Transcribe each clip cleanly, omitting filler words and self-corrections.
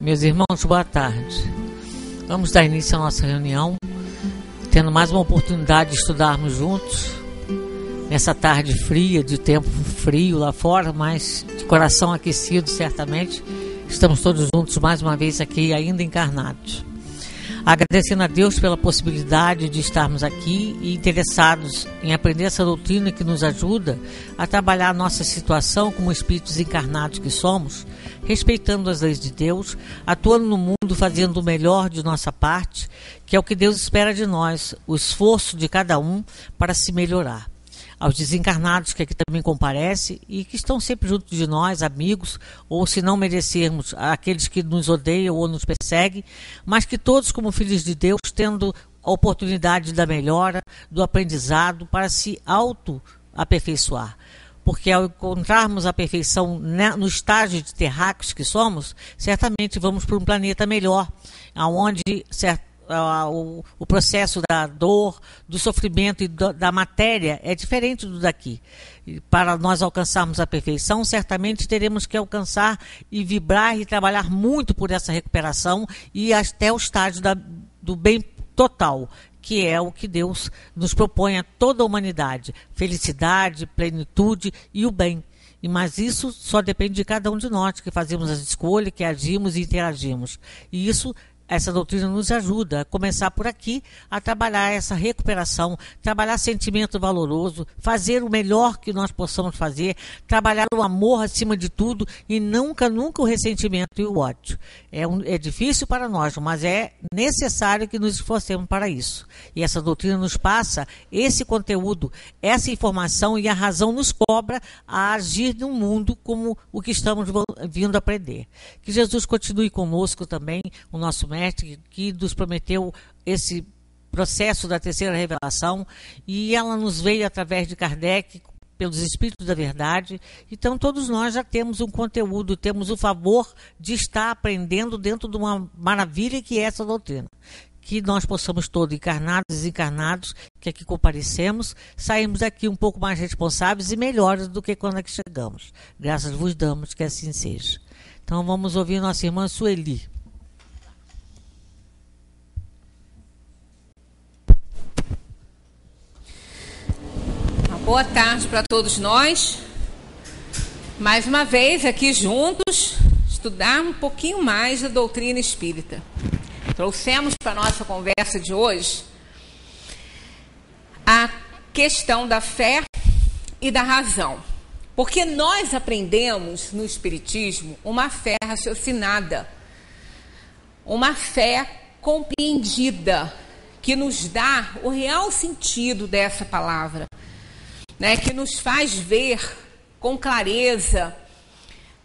Meus irmãos, boa tarde. Vamos dar início à nossa reunião, tendo mais uma oportunidade de estudarmos juntos, nessa tarde fria, de tempo frio lá fora, mas de coração aquecido, certamente. Estamos todos juntos mais uma vez aqui, ainda encarnados. Agradecendo a Deus pela possibilidade de estarmos aqui e interessados em aprender essa doutrina que nos ajuda a trabalhar a nossa situação como espíritos encarnados que somos, respeitando as leis de Deus, atuando no mundo, fazendo o melhor de nossa parte, que é o que Deus espera de nós, o esforço de cada um para se melhorar. Aos desencarnados que aqui também comparecem e que estão sempre junto de nós, amigos, ou se não merecermos, aqueles que nos odeiam ou nos perseguem, mas que todos como filhos de Deus, tendo a oportunidade da melhora, do aprendizado para se auto-aperfeiçoar. Porque ao encontrarmos a perfeição no estágio de terráqueos que somos, certamente vamos para um planeta melhor, onde o processo da dor, do sofrimento e da matéria é diferente do daqui. E para nós alcançarmos a perfeição, certamente teremos que alcançar e vibrar e trabalhar muito por essa recuperação e até o estágio do bem total, que é o que Deus nos propõe a toda a humanidade: felicidade, plenitude e o bem. Mas isso só depende de cada um de nós, que fazemos as escolhas, que agimos e interagimos. E essa doutrina nos ajuda a começar por aqui, a trabalhar essa recuperação, trabalhar sentimento valoroso, fazer o melhor que nós possamos fazer, trabalhar o amor acima de tudo e nunca o ressentimento e o ódio. É difícil para nós, mas é necessário que nos esforcemos para isso. E essa doutrina nos passa esse conteúdo, essa informação, e a razão nos cobra a agir no mundo como o que estamos vindo aprender. Que Jesus continue conosco também, o nosso mestre, que nos prometeu esse processo da terceira revelação, e ela nos veio através de Kardec, pelos Espíritos da Verdade. Então todos nós já temos um conteúdo, temos o favor de estar aprendendo dentro de uma maravilha que é essa doutrina. Que nós possamos todos, encarnados e desencarnados, que aqui comparecemos, sairmos daqui um pouco mais responsáveis e melhores do que quando aqui chegamos. Graças vos damos, que assim seja. Então vamos ouvir nossa irmã Sueli. Boa tarde para todos nós. Mais uma vez aqui juntos, estudar um pouquinho mais da doutrina espírita. Trouxemos para a nossa conversa de hoje a questão da fé e da razão. Porque nós aprendemos no espiritismo uma fé raciocinada, uma fé compreendida, que nos dá o real sentido dessa palavra, né, que nos faz ver com clareza,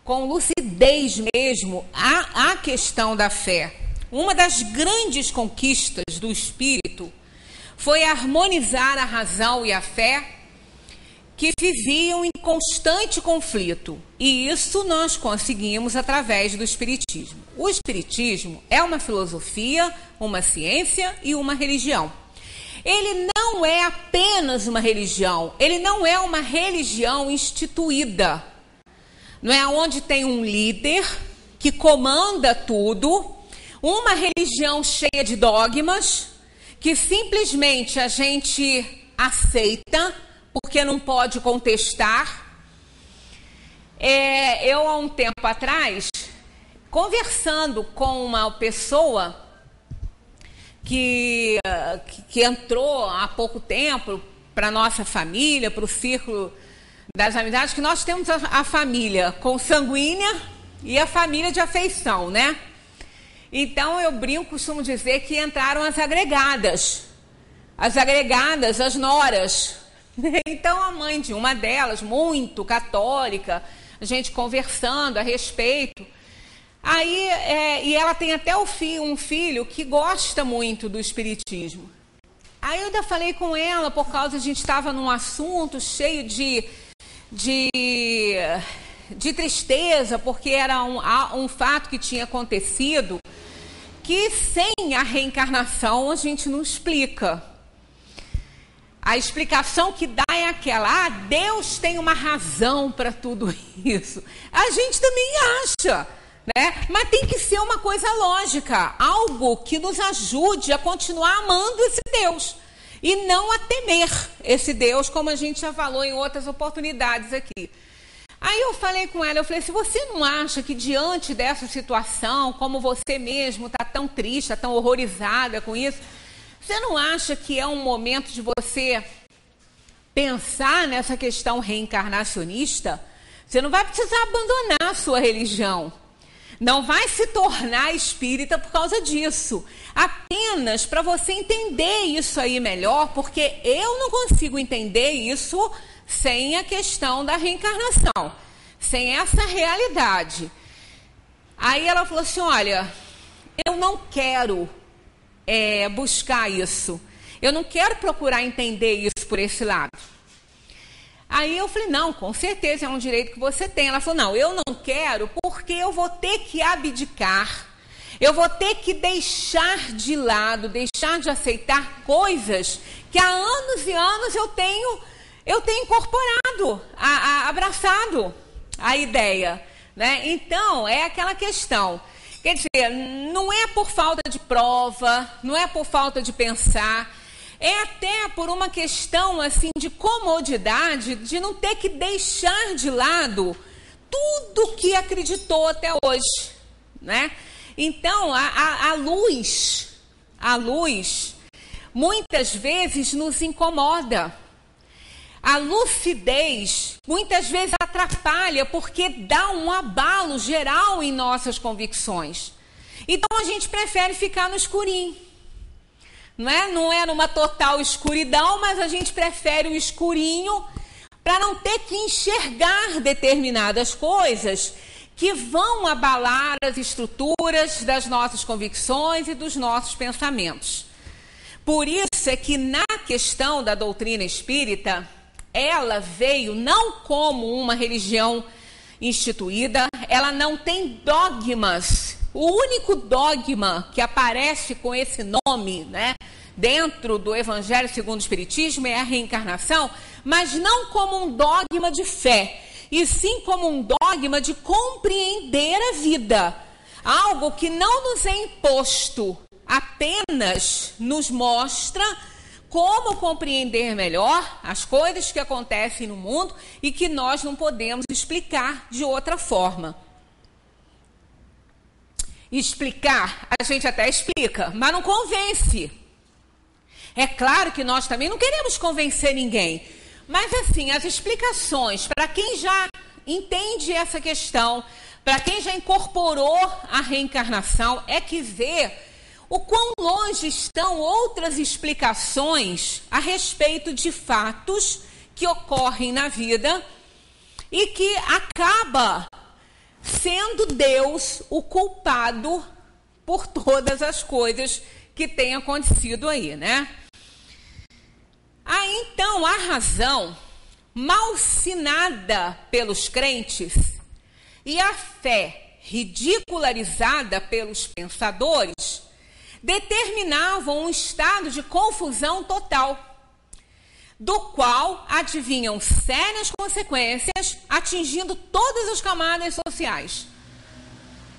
com lucidez mesmo, a questão da fé. Uma das grandes conquistas do espírito foi harmonizar a razão e a fé, que viviam em constante conflito. E isso nós conseguimos através do espiritismo. O espiritismo é uma filosofia, uma ciência e uma religião. Ele não é apenas uma religião, ele não é uma religião instituída. Não é onde tem um líder que comanda tudo, uma religião cheia de dogmas, que simplesmente a gente aceita, porque não pode contestar. Eu, há um tempo atrás, conversando com uma pessoa que entrou há pouco tempo para a nossa família, para o círculo das amizades, que nós temos a família consanguínea e a família de afeição, né? Então eu costumo dizer que entraram as agregadas, as noras. Então a mãe de uma delas, muito católica, a gente conversando a respeito. Aí, e ela tem até um filho que gosta muito do espiritismo. Aí eu ainda falei com ela, por causa a gente estava num assunto cheio de tristeza, porque era um fato que tinha acontecido, que sem a reencarnação a gente não explica. A explicação que dá é aquela: Deus tem uma razão para tudo isso. A gente também acha, né? Mas tem que ser uma coisa lógica, algo que nos ajude a continuar amando esse Deus e não a temer esse Deus, como a gente já falou em outras oportunidades aqui. Aí eu falei com ela, eu falei, se você não acha que diante dessa situação, como você mesmo está tão triste, está tão horrorizada com isso, você não acha que é um momento de você pensar nessa questão reencarnacionista? Você não vai precisar abandonar a sua religião. Não vai se tornar espírita por causa disso. Apenas para você entender isso aí melhor, porque eu não consigo entender isso sem a questão da reencarnação, sem essa realidade. Aí ela falou assim, olha, eu não quero buscar isso. Eu não quero procurar entender isso por esse lado. Aí eu falei, não, com certeza é um direito que você tem. Ela falou, não, eu não quero porque eu vou ter que abdicar, eu vou ter que deixar de lado, deixar de aceitar coisas que há anos e anos eu tenho incorporado, abraçado a ideia, né? Então, é aquela questão. Quer dizer, não é por falta de prova, não é por falta de pensar, é até por uma questão assim de comodidade, de não ter que deixar de lado tudo que acreditou até hoje, né? Então, a luz, muitas vezes nos incomoda. A lucidez muitas vezes atrapalha porque dá um abalo geral em nossas convicções. Então a gente prefere ficar no escurinho. Não é numa total escuridão, mas a gente prefere o escurinho para não ter que enxergar determinadas coisas que vão abalar as estruturas das nossas convicções e dos nossos pensamentos. Por isso é que na questão da doutrina espírita, ela veio não como uma religião instituída, ela não tem dogmas. O único dogma que aparece com esse nome, né, dentro do Evangelho segundo o Espiritismo é a reencarnação, mas não como um dogma de fé, e sim como um dogma de compreender a vida. Algo que não nos é imposto, apenas nos mostra como compreender melhor as coisas que acontecem no mundo e que nós não podemos explicar de outra forma. Explicar, a gente até explica, mas não convence. É claro que nós também não queremos convencer ninguém, mas assim, as explicações, para quem já entende essa questão, para quem já incorporou a reencarnação, é que vê o quão longe estão outras explicações a respeito de fatos que ocorrem na vida e que acaba sendo Deus o culpado por todas as coisas que têm acontecido aí, né? Aí então a razão, malsinada pelos crentes, e a fé ridicularizada pelos pensadores, determinavam um estado de confusão total, do qual adivinham sérias consequências, atingindo todas as camadas sociais.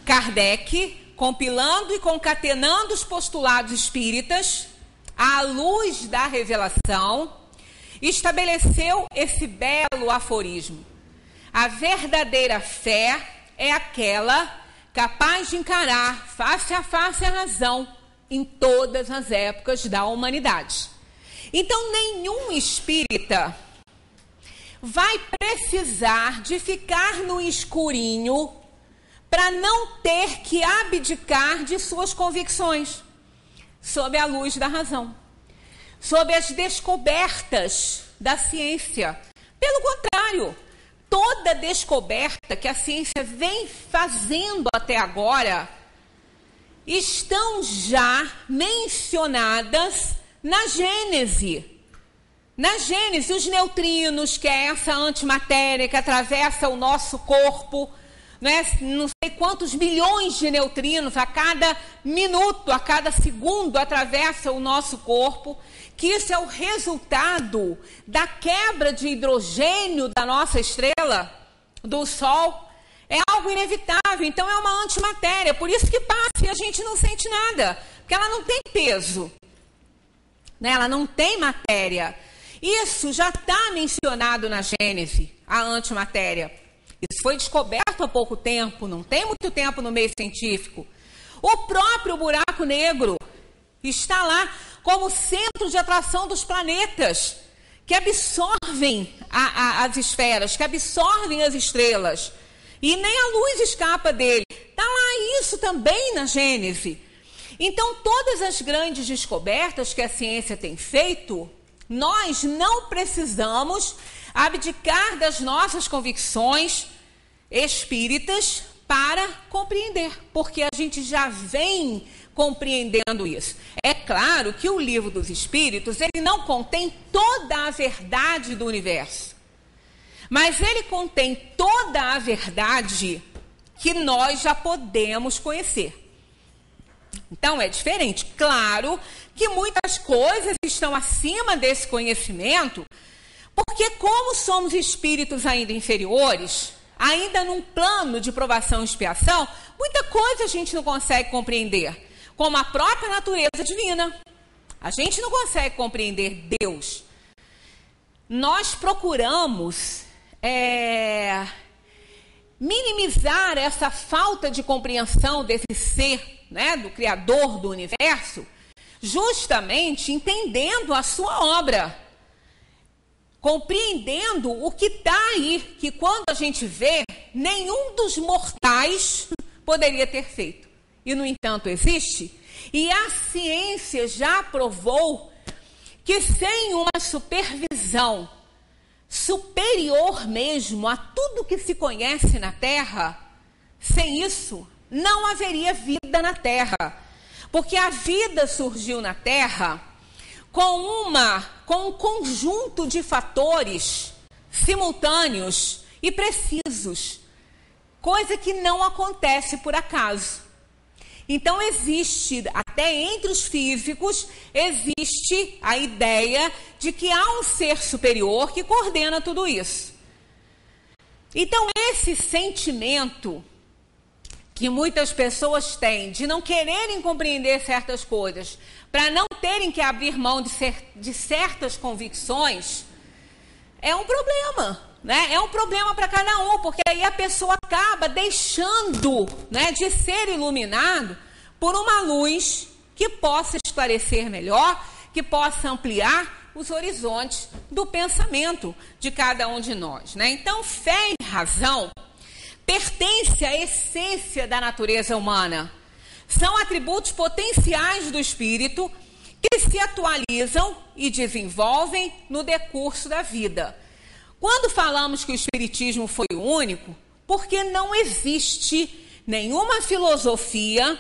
Kardec, compilando e concatenando os postulados espíritas, à luz da revelação, estabeleceu esse belo aforismo: a verdadeira fé é aquela capaz de encarar face a face a razão em todas as épocas da humanidade. Então, nenhum espírita vai precisar de ficar no escurinho para não ter que abdicar de suas convicções, sob a luz da razão, sob as descobertas da ciência. Pelo contrário, toda descoberta que a ciência vem fazendo até agora estão já mencionadas na Gênese. Na Gênese, os neutrinos, que é essa antimatéria que atravessa o nosso corpo, né? Não sei quantos milhões de neutrinos a cada minuto, a cada segundo atravessa o nosso corpo, que isso é o resultado da quebra de hidrogênio da nossa estrela, do Sol. É algo algo inevitável, então é uma antimatéria, por isso que passa e a gente não sente nada, porque ela não tem peso, né? Ela não tem matéria. Isso já está mencionado na Gênese, a antimatéria. Isso foi descoberto há pouco tempo, não tem muito tempo no meio científico. O próprio buraco negro está lá como centro de atração dos planetas, que absorvem as esferas, que absorvem as estrelas. E nem a luz escapa dele. Está lá isso também na Gênese. Então, todas as grandes descobertas que a ciência tem feito, nós não precisamos abdicar das nossas convicções espíritas para compreender, porque a gente já vem compreendendo isso. É claro que o Livro dos Espíritos, ele não contém toda a verdade do universo, mas ele contém toda a verdade que nós já podemos conhecer. Então é diferente. Claro que muitas coisas estão acima desse conhecimento, porque como somos espíritos ainda inferiores, ainda num plano de provação e expiação, muita coisa a gente não consegue compreender, como a própria natureza divina. A gente não consegue compreender Deus. Nós procuramos minimizar essa falta de compreensão desse ser, né, do Criador do universo, justamente entendendo a sua obra, compreendendo o que está aí, que quando a gente vê, nenhum dos mortais poderia ter feito. E, no entanto, existe. E a ciência já provou que sem uma supervisão superior mesmo a tudo que se conhece na Terra, sem isso, não haveria vida na Terra. Porque a vida surgiu na Terra com um conjunto de fatores simultâneos e precisos, coisa que não acontece por acaso. Então existe, até entre os físicos, existe a ideia de que há um ser superior que coordena tudo isso. Então esse sentimento que muitas pessoas têm de não quererem compreender certas coisas, para não terem que abrir mão de certas convicções, é um problema, né? É um problema para cada um, porque aí a pessoa acaba deixando, né, de ser iluminado por uma luz que possa esclarecer melhor, que possa ampliar os horizontes do pensamento de cada um de nós, né? Então, fé e razão pertence à essência da natureza humana. São atributos potenciais do espírito que se atualizam e desenvolvem no decurso da vida. Quando falamos que o espiritismo foi o único, porque não existe nenhuma filosofia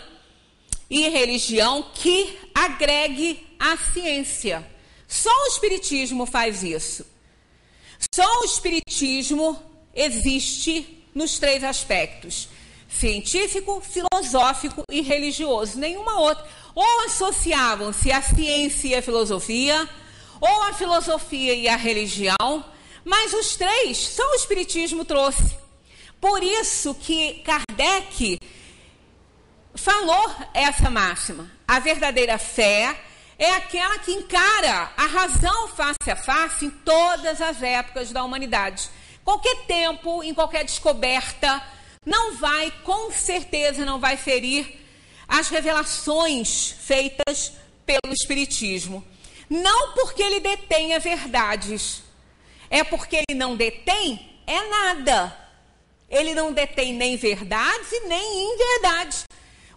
e religião que agregue a ciência. Só o espiritismo faz isso. Só o espiritismo existe nos três aspectos: científico, filosófico e religioso. Nenhuma outra. Ou associavam-se a ciência e a filosofia, ou a filosofia e a religião, mas os três só o espiritismo trouxe. Por isso que Kardec falou essa máxima: a verdadeira fé é aquela que encara a razão face a face em todas as épocas da humanidade. Qualquer tempo, em qualquer descoberta, não vai, com certeza, não vai ferir as revelações feitas pelo Espiritismo. Não porque ele detenha verdades, é porque ele não detém nada. Ele não detém nem verdades e nem inverdades.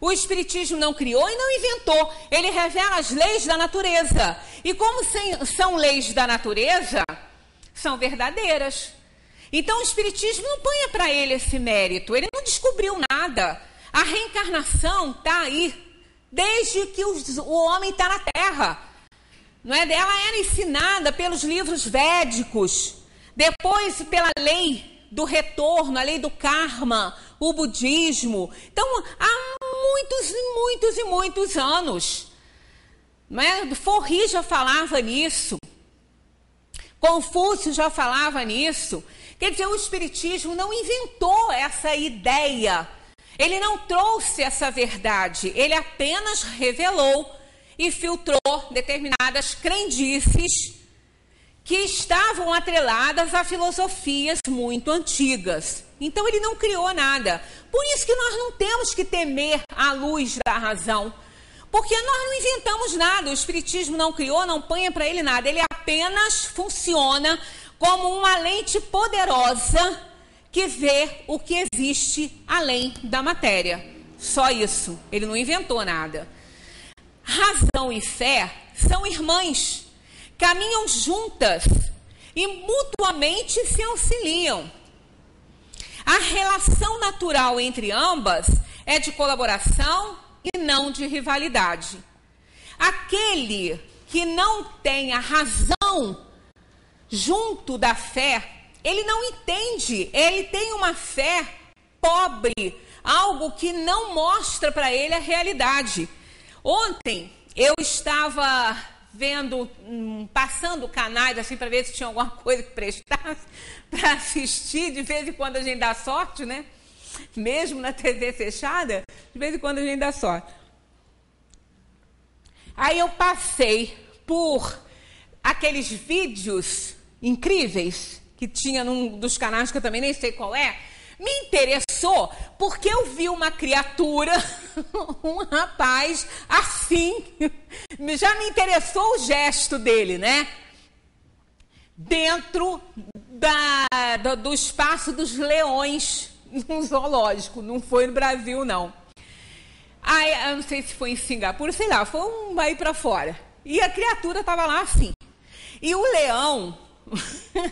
O Espiritismo não criou e não inventou. Ele revela as leis da natureza. E como são leis da natureza, são verdadeiras. Então o Espiritismo não põe para ele esse mérito. Ele não descobriu nada. A reencarnação está aí desde que o homem está na Terra. Não é? Ela era ensinada pelos livros védicos, depois pela lei do retorno, a lei do karma, o budismo. Então, há muitos anos. Não é? Forri já falava nisso. Confúcio já falava nisso. Quer dizer, o Espiritismo não inventou essa ideia, ele não trouxe essa verdade, ele apenas revelou e filtrou determinadas crendices que estavam atreladas a filosofias muito antigas. Então ele não criou nada. Por isso que nós não temos que temer a luz da razão, porque nós não inventamos nada, o Espiritismo não criou, não põe para ele nada, ele apenas funciona como uma lente poderosa que vê o que existe além da matéria. Só isso, ele não inventou nada. Razão e fé são irmãs, caminham juntas e mutuamente se auxiliam. A relação natural entre ambas é de colaboração e não de rivalidade. Aquele que não tem a razão junto da fé, ele não entende, ele tem uma fé pobre, algo que não mostra para ele a realidade. Ontem eu estava vendo, passando canais assim para ver se tinha alguma coisa que prestasse para assistir. De vez em quando a gente dá sorte, né? Mesmo na TV fechada, de vez em quando a gente dá sorte. Aí eu passei por aqueles vídeos incríveis que tinha num dos canais que eu também nem sei qual é. Me interessou porque eu vi uma criatura, um rapaz assim, já me interessou o gesto dele, né? Dentro do espaço dos leões, num zoológico, não foi no Brasil não. Aí, eu não sei se foi em Singapura, sei lá, foi aí para fora. E a criatura estava lá assim. E o leão,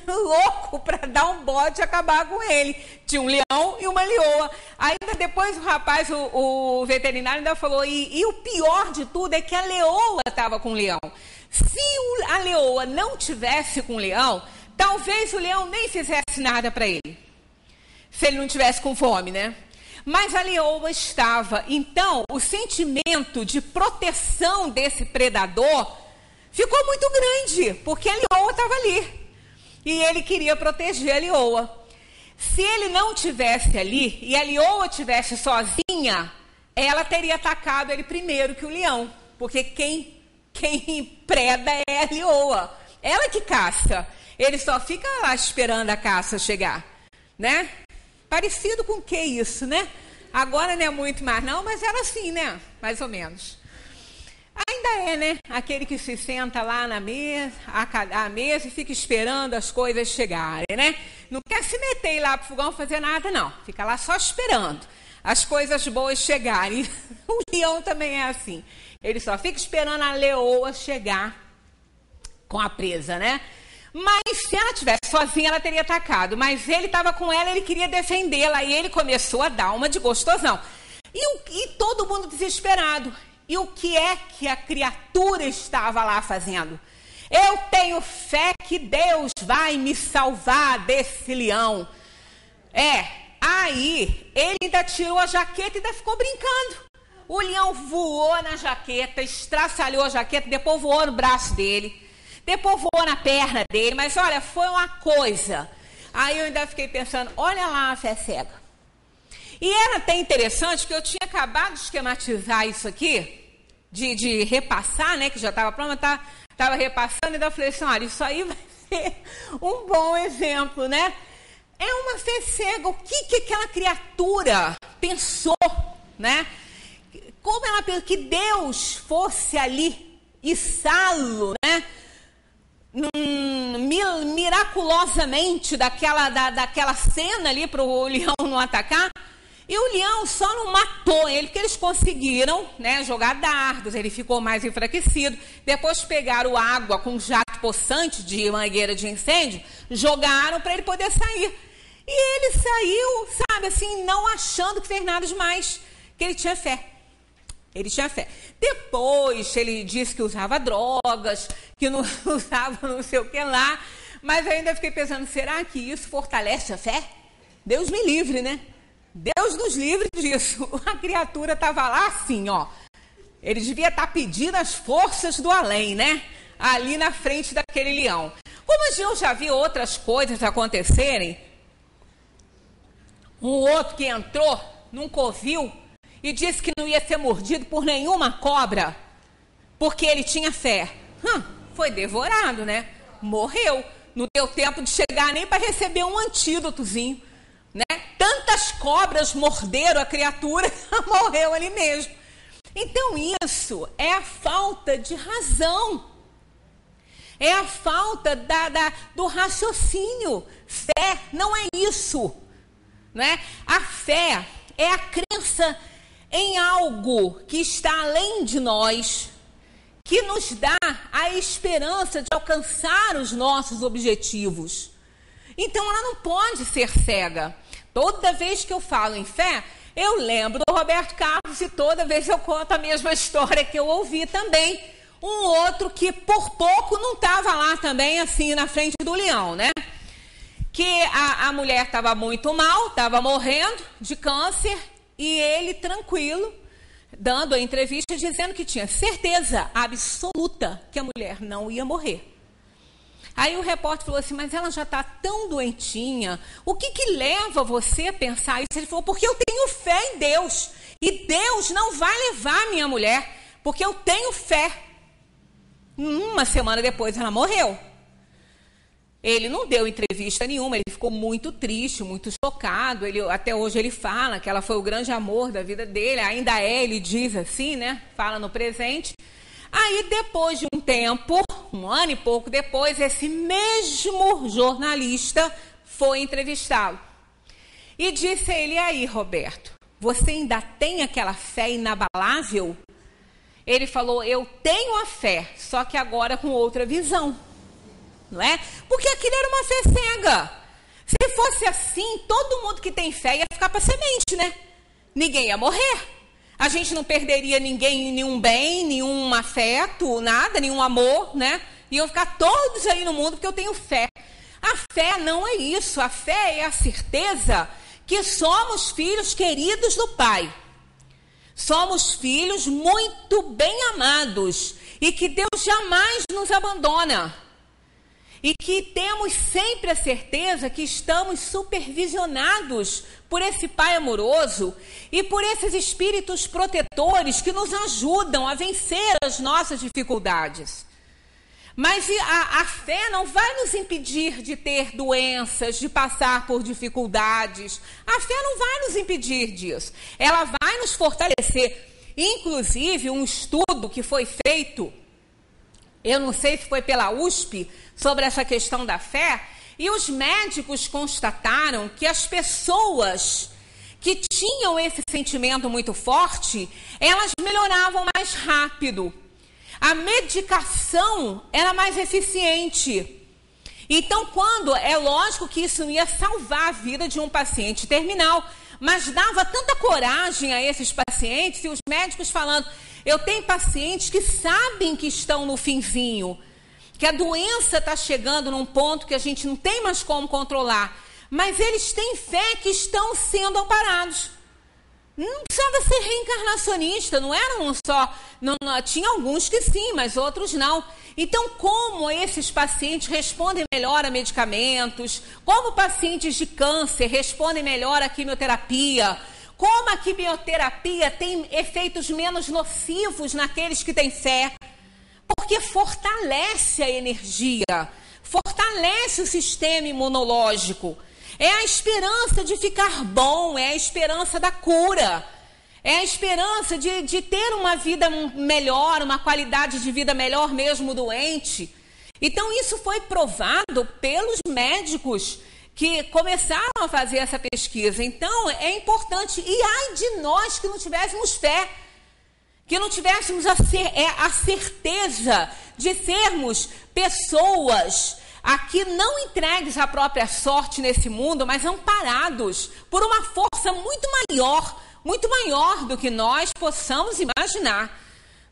louco para dar um bote e acabar com ele. Tinha um leão e uma leoa. Ainda depois o rapaz, o veterinário ainda falou, e o pior de tudo é que a leoa estava com o leão. Se a leoa não tivesse com o leão, talvez o leão nem fizesse nada para ele. Se ele não tivesse com fome, né? Mas a leoa estava. Então, o sentimento de proteção desse predador ficou muito grande, porque a leoa estava ali. E ele queria proteger a leoa. Se ele não tivesse ali e a leoa tivesse sozinha, ela teria atacado ele primeiro que o leão. Porque quem preda é a leoa. Ela que caça. Ele só fica lá esperando a caça chegar, né? Parecido com o que isso, né? Agora não é muito mais não, mas era assim, né? Mais ou menos. Ainda é, né? Aquele que se senta lá na mesa, à mesa e fica esperando as coisas chegarem, né? Não quer se meter lá pro fogão fazer nada, não. Fica lá só esperando as coisas boas chegarem. O leão também é assim. Ele só fica esperando a leoa chegar com a presa, né? Mas se ela tivesse sozinha, ela teria atacado. Mas ele estava com ela, ele queria defendê-la. E ele começou a dar uma de gostosão. E todo mundo desesperado. E o que é que a criatura estava lá fazendo? Eu tenho fé que Deus vai me salvar desse leão. Aí ele ainda tirou a jaqueta e ainda ficou brincando. O leão voou na jaqueta, estraçalhou a jaqueta, depois voou no braço dele. Depois voou na perna dele, mas olha, foi uma coisa. Aí eu ainda fiquei pensando, olha lá a fé cega. E era até interessante, porque eu tinha acabado de esquematizar isso aqui, de repassar, né, que já estava pronto, estava repassando, e ainda falei assim, olha, isso aí vai ser um bom exemplo, né? É uma fé cega, o que aquela criatura pensou, né? Como ela pensou que Deus fosse ali, içá-lo, né? Miraculosamente daquela cena ali para o leão não atacar, e o leão só não matou ele, porque eles conseguiram, né, jogar dardos, ele ficou mais enfraquecido, depois pegaram água com jato possante de mangueira de incêndio, jogaram para ele poder sair, e ele saiu, sabe, assim, não achando que fez nada demais, que ele tinha fé. Ele tinha fé. Depois ele disse que usava drogas, que não usava não sei o que lá. Mas eu ainda fiquei pensando, será que isso fortalece a fé? Deus me livre, né? Deus nos livre disso. A criatura estava lá assim, ó. Ele devia estar pedindo as forças do além, né? Ali na frente daquele leão. Como eu já vi outras coisas acontecerem, Um outro que entrou num covil e disse que não ia ser mordido por nenhuma cobra, porque ele tinha fé. Foi devorado, né? Morreu. Não deu tempo de chegar nem para receber um antídotozinho, né? Tantas cobras morderam a criatura, morreu ali mesmo. Então isso é a falta de razão. É a falta do raciocínio. Fé não é isso, né? A fé é a crença em algo que está além de nós, que nos dá a esperança de alcançar os nossos objetivos. Então ela não pode ser cega. Toda vez que eu falo em fé, eu lembro do Roberto Carlos e toda vez eu conto a mesma história que eu ouvi também. Um outro que por pouco não estava lá também, assim, na frente do leão, né? Que a mulher estava muito mal, estava morrendo de câncer, e ele tranquilo, dando a entrevista, dizendo que tinha certeza absoluta que a mulher não ia morrer. Aí o repórter falou assim, mas ela já está tão doentinha, o que leva você a pensar isso? Ele falou, porque eu tenho fé em Deus, e Deus não vai levar minha mulher, porque eu tenho fé. Uma semana depois ela morreu. Ele não deu entrevista nenhuma, ele ficou muito triste, muito chocado. Até hoje ele fala que ela foi o grande amor da vida dele, ainda é, ele diz assim, né? Fala no presente. Aí depois de um tempo, um ano e pouco depois, esse mesmo jornalista foi entrevistá-lo. E disse a ele, e aí, Roberto, você ainda tem aquela fé inabalável? Ele falou, eu tenho a fé, só que agora com outra visão. Não é? Porque aquilo era uma fé cega. Se fosse assim, todo mundo que tem fé ia ficar para semente, né? Ninguém ia morrer. A gente não perderia ninguém, nenhum bem, nenhum afeto, nada, nenhum amor, né? Iam ficar todos aí no mundo porque eu tenho fé. A fé não é isso. A fé é a certeza que somos filhos queridos do Pai. Somos filhos muito bem amados e que Deus jamais nos abandona. E que temos sempre a certeza que estamos supervisionados por esse Pai amoroso e por esses espíritos protetores que nos ajudam a vencer as nossas dificuldades. Mas a fé não vai nos impedir de ter doenças, de passar por dificuldades. A fé não vai nos impedir disso. Ela vai nos fortalecer. Inclusive, um estudo que foi feito, eu não sei se foi pela USP, sobre essa questão da fé, e os médicos constataram que as pessoas que tinham esse sentimento muito forte, elas melhoravam mais rápido. A medicação era mais eficiente. Então, é lógico que isso não ia salvar a vida de um paciente terminal, mas dava tanta coragem a esses pacientes, e os médicos falando, eu tenho pacientes que sabem que estão no finzinho, que a doença está chegando num ponto que a gente não tem mais como controlar, mas eles têm fé que estão sendo amparados. Não precisava ser reencarnacionista, não eram só... tinha alguns que sim, mas outros não. Então, como esses pacientes respondem melhor a medicamentos, como pacientes de câncer respondem melhor à quimioterapia, como a quimioterapia tem efeitos menos nocivos naqueles que têm fé, porque fortalece a energia, fortalece o sistema imunológico. É a esperança de ficar bom, é a esperança da cura, é a esperança de ter uma vida melhor, uma qualidade de vida melhor mesmo doente. Então isso foi provado pelos médicos que começaram a fazer essa pesquisa. Então é importante, e ai de nós que não tivéssemos fé, que não tivéssemos a certeza de sermos pessoas aqui não entregues à própria sorte nesse mundo, mas amparados por uma força muito maior do que nós possamos imaginar.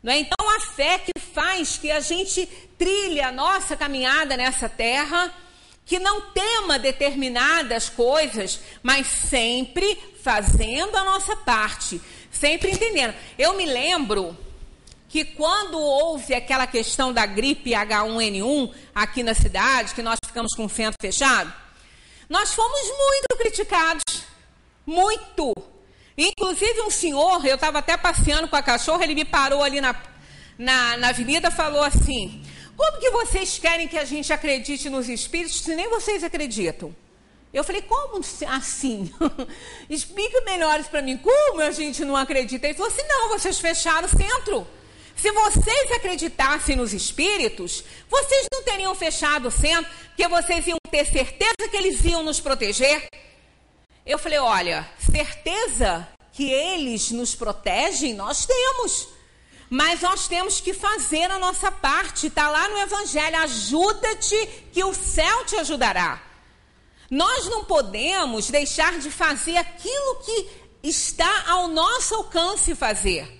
Não é? Então, a fé que faz que a gente trilhe a nossa caminhada nessa terra, que não tema determinadas coisas, mas sempre fazendo a nossa parte, sempre entendendo. Eu me lembro que quando houve aquela questão da gripe H1N1 aqui na cidade, que nós ficamos com o centro fechado, nós fomos muito criticados. Muito. Inclusive um senhor, eu estava até passeando com a cachorra, ele me parou ali na avenida e falou assim: como que vocês querem que a gente acredite nos espíritos se nem vocês acreditam? Eu falei: como assim? Explica melhor isso para mim. Como a gente não acredita? Ele falou assim: não, vocês fecharam o centro. Se vocês acreditassem nos espíritos, vocês não teriam fechado o centro, porque vocês iam ter certeza que eles iam nos proteger. Eu falei: olha, certeza que eles nos protegem, nós temos. Mas nós temos que fazer a nossa parte. Está lá no Evangelho: ajuda-te que o céu te ajudará. Nós não podemos deixar de fazer aquilo que está ao nosso alcance fazer.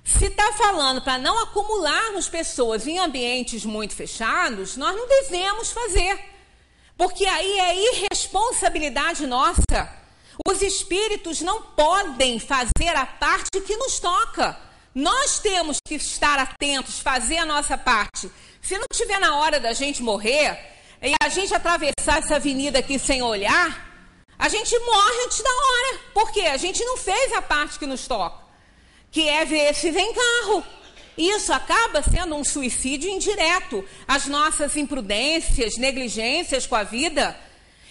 Se está falando para não acumularmos pessoas em ambientes muito fechados, nós não devemos fazer. Porque aí é irresponsabilidade nossa. Os espíritos não podem fazer a parte que nos toca. Nós temos que estar atentos, fazer a nossa parte. Se não tiver na hora da gente morrer, e a gente atravessar essa avenida aqui sem olhar, a gente morre antes da hora. Por quê? A gente não fez a parte que nos toca, que é ver se vem carro. Isso acaba sendo um suicídio indireto. As nossas imprudências, negligências com a vida.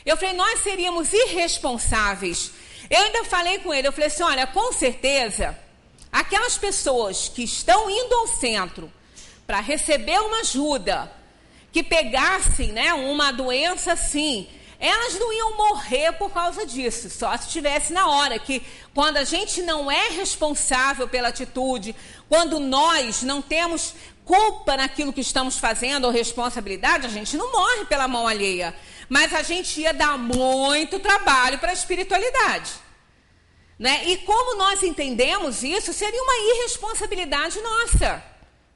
Eu falei: nós seríamos irresponsáveis. Eu ainda falei com ele, eu falei assim: olha, com certeza, aquelas pessoas que estão indo ao centro para receber uma ajuda, que pegassem, né, uma doença assim, elas não iam morrer por causa disso, só se estivesse na hora, que quando a gente não é responsável pela atitude, quando nós não temos culpa naquilo que estamos fazendo ou responsabilidade, a gente não morre pela mão alheia, mas a gente ia dar muito trabalho para a espiritualidade, né? E como nós entendemos isso, seria uma irresponsabilidade nossa,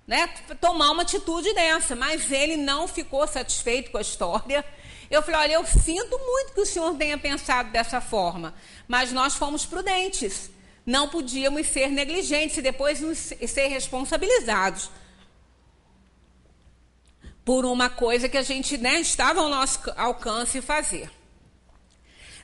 né, tomar uma atitude dessa. Mas ele não ficou satisfeito com a história. Eu falei: olha, eu sinto muito que o senhor tenha pensado dessa forma, mas nós fomos prudentes, não podíamos ser negligentes e depois ser responsabilizados por uma coisa que a gente, né, estava ao nosso alcance fazer.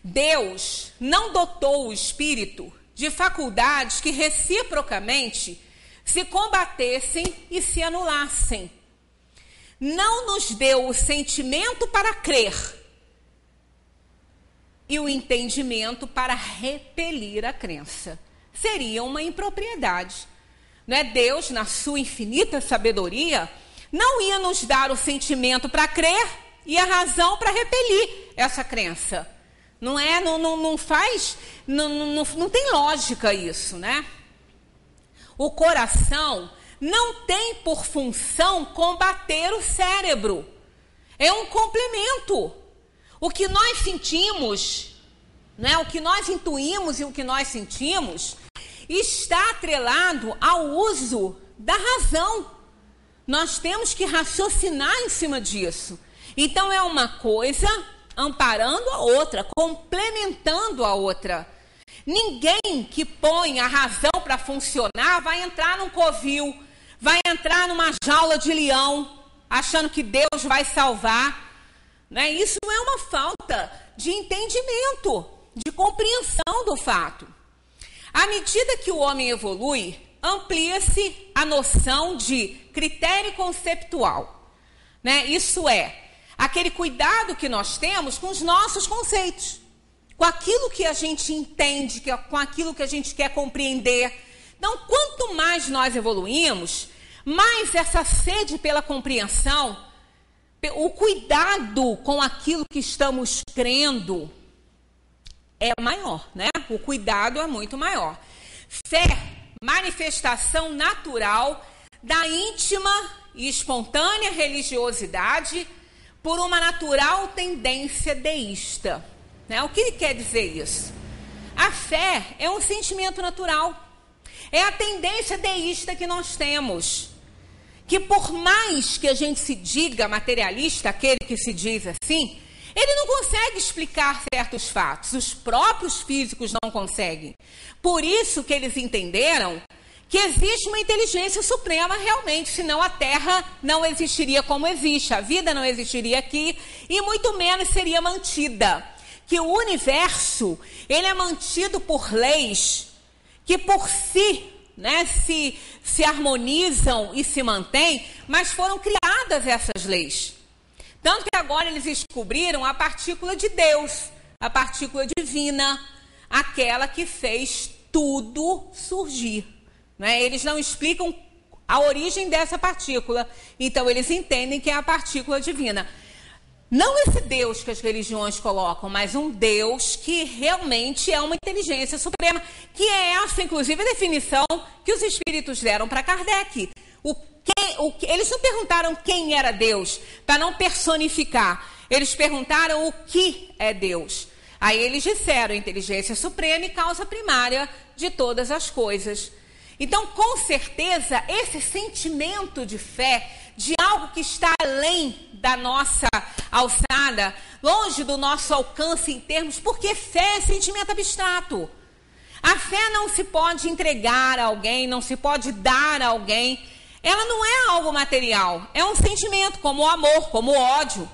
Deus não dotou o espírito de faculdades que reciprocamente se combatessem e se anulassem. Não nos deu o sentimento para crer e o entendimento para repelir a crença. Seria uma impropriedade, não é? Deus, na sua infinita sabedoria, não ia nos dar o sentimento para crer e a razão para repelir essa crença. Não é, não faz, não tem lógica isso, né? O coração não tem por função combater o cérebro. É um complemento. O que nós sentimos, né, o que nós intuímos e o que nós sentimos, está atrelado ao uso da razão. Nós temos que raciocinar em cima disso. Então é uma coisa amparando a outra, complementando a outra. Ninguém que põe a razão para funcionar vai entrar num covil, vai entrar numa jaula de leão, achando que Deus vai salvar, né? Isso é uma falta de entendimento, de compreensão do fato. À medida que o homem evolui, amplia-se a noção de critério conceptual, né? Isso é, aquele cuidado que nós temos com os nossos conceitos, com aquilo que a gente entende, com aquilo que a gente quer compreender. Então, quanto mais nós evoluímos, mais essa sede pela compreensão, o cuidado com aquilo que estamos crendo é maior, né? O cuidado é muito maior. Fé, manifestação natural da íntima e espontânea religiosidade por uma natural tendência deísta. Né? O que ele quer dizer isso? A fé é um sentimento natural. É a tendência deísta que nós temos. Que por mais que a gente se diga materialista, aquele que se diz assim, ele não consegue explicar certos fatos. Os próprios físicos não conseguem. Por isso que eles entenderam que existe uma inteligência suprema realmente, senão a Terra não existiria como existe, a vida não existiria aqui e muito menos seria mantida. que o universo, ele é mantido por leis que por si, né, se harmonizam e se mantêm, mas foram criadas essas leis. Tanto que agora eles descobriram a partícula de Deus, a partícula divina, aquela que fez tudo surgir. Né? Eles não explicam a origem dessa partícula, então eles entendem que é a partícula divina. Não esse Deus que as religiões colocam, mas um Deus que realmente é uma inteligência suprema, que é essa, inclusive, a definição que os espíritos deram para Kardec. Eles não perguntaram quem era Deus, para não personificar. Eles perguntaram o que é Deus. Aí eles disseram inteligência suprema e causa primária de todas as coisas. Então, com certeza, esse sentimento de fé, de algo que está além da nossa alçada, longe do nosso alcance em termos, porque fé é sentimento abstrato. A fé não se pode entregar a alguém, não se pode dar a alguém. Ela não é algo material, é um sentimento como o amor, como o ódio,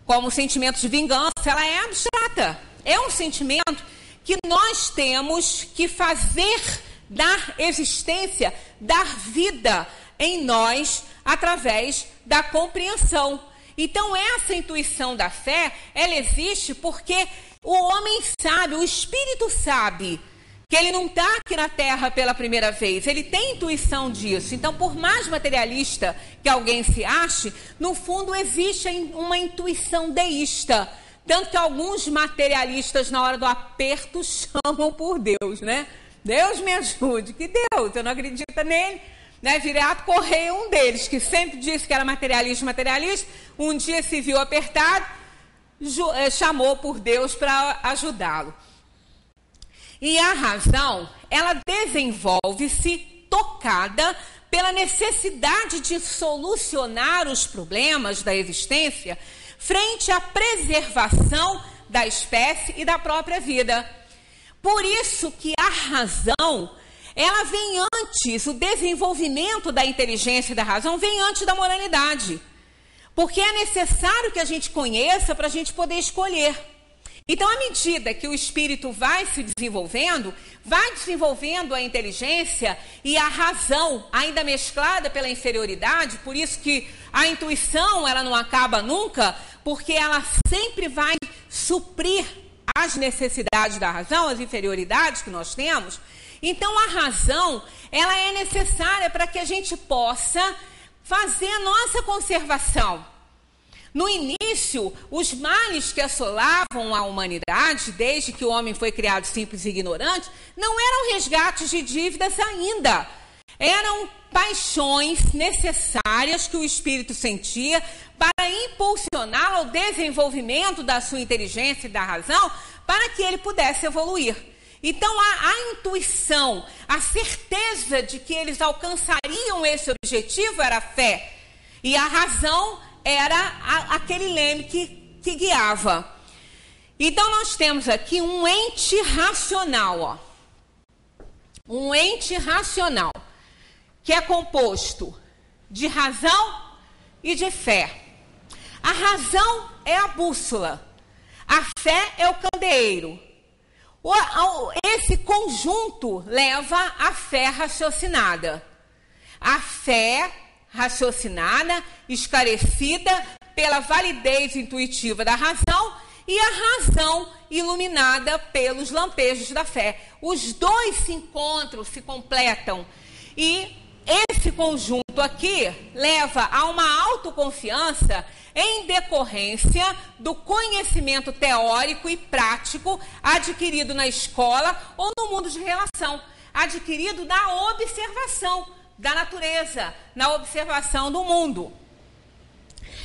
como o sentimento de vingança, ela é abstrata. É um sentimento que nós temos que fazer dar existência, dar vida em nós através da compreensão. Então, essa intuição da fé, ela existe porque o homem sabe, o espírito sabe que ele não está aqui na Terra pela primeira vez, ele tem intuição disso. Então, por mais materialista que alguém se ache, no fundo existe uma intuição deísta. Tanto que alguns materialistas, na hora do aperto, chamam por Deus, né? Deus me ajude, que Deus, eu não acredito nele. Né? Viriato Correia, um deles, que sempre disse que era materialista, um dia se viu apertado, chamou por Deus para ajudá-lo. E a razão, ela desenvolve-se tocada pela necessidade de solucionar os problemas da existência frente à preservação da espécie e da própria vida. Por isso que a razão, ela vem antes, o desenvolvimento da inteligência e da razão vem antes da moralidade. Porque é necessário que a gente conheça para a gente poder escolher. Então, à medida que o espírito vai se desenvolvendo, vai desenvolvendo a inteligência e a razão, ainda mesclada pela inferioridade, por isso que a intuição ela não acaba nunca, porque ela sempre vai suprir as necessidades da razão, as inferioridades que nós temos. Então, a razão, ela é necessária para que a gente possa fazer a nossa conservação. No início, os males que assolavam a humanidade, desde que o homem foi criado simples e ignorante, não eram resgates de dívidas ainda. Eram paixões necessárias que o espírito sentia para impulsioná-lo ao desenvolvimento da sua inteligência e da razão, para que ele pudesse evoluir. Então, a intuição, a certeza de que eles alcançariam esse objetivo era a fé. E a razão era aquele leme que guiava. Então, nós temos aqui um ente racional. Ó. Um ente racional, que é composto de razão e de fé. A razão é a bússola. A fé é o candeeiro. Esse conjunto leva à fé raciocinada. A fé raciocinada, esclarecida pela validez intuitiva da razão e a razão iluminada pelos lampejos da fé. Os dois se encontram, se completam. E esse conjunto aqui leva a uma autoconfiança em decorrência do conhecimento teórico e prático adquirido na escola ou no mundo de relação, adquirido na observação da natureza, na observação do mundo.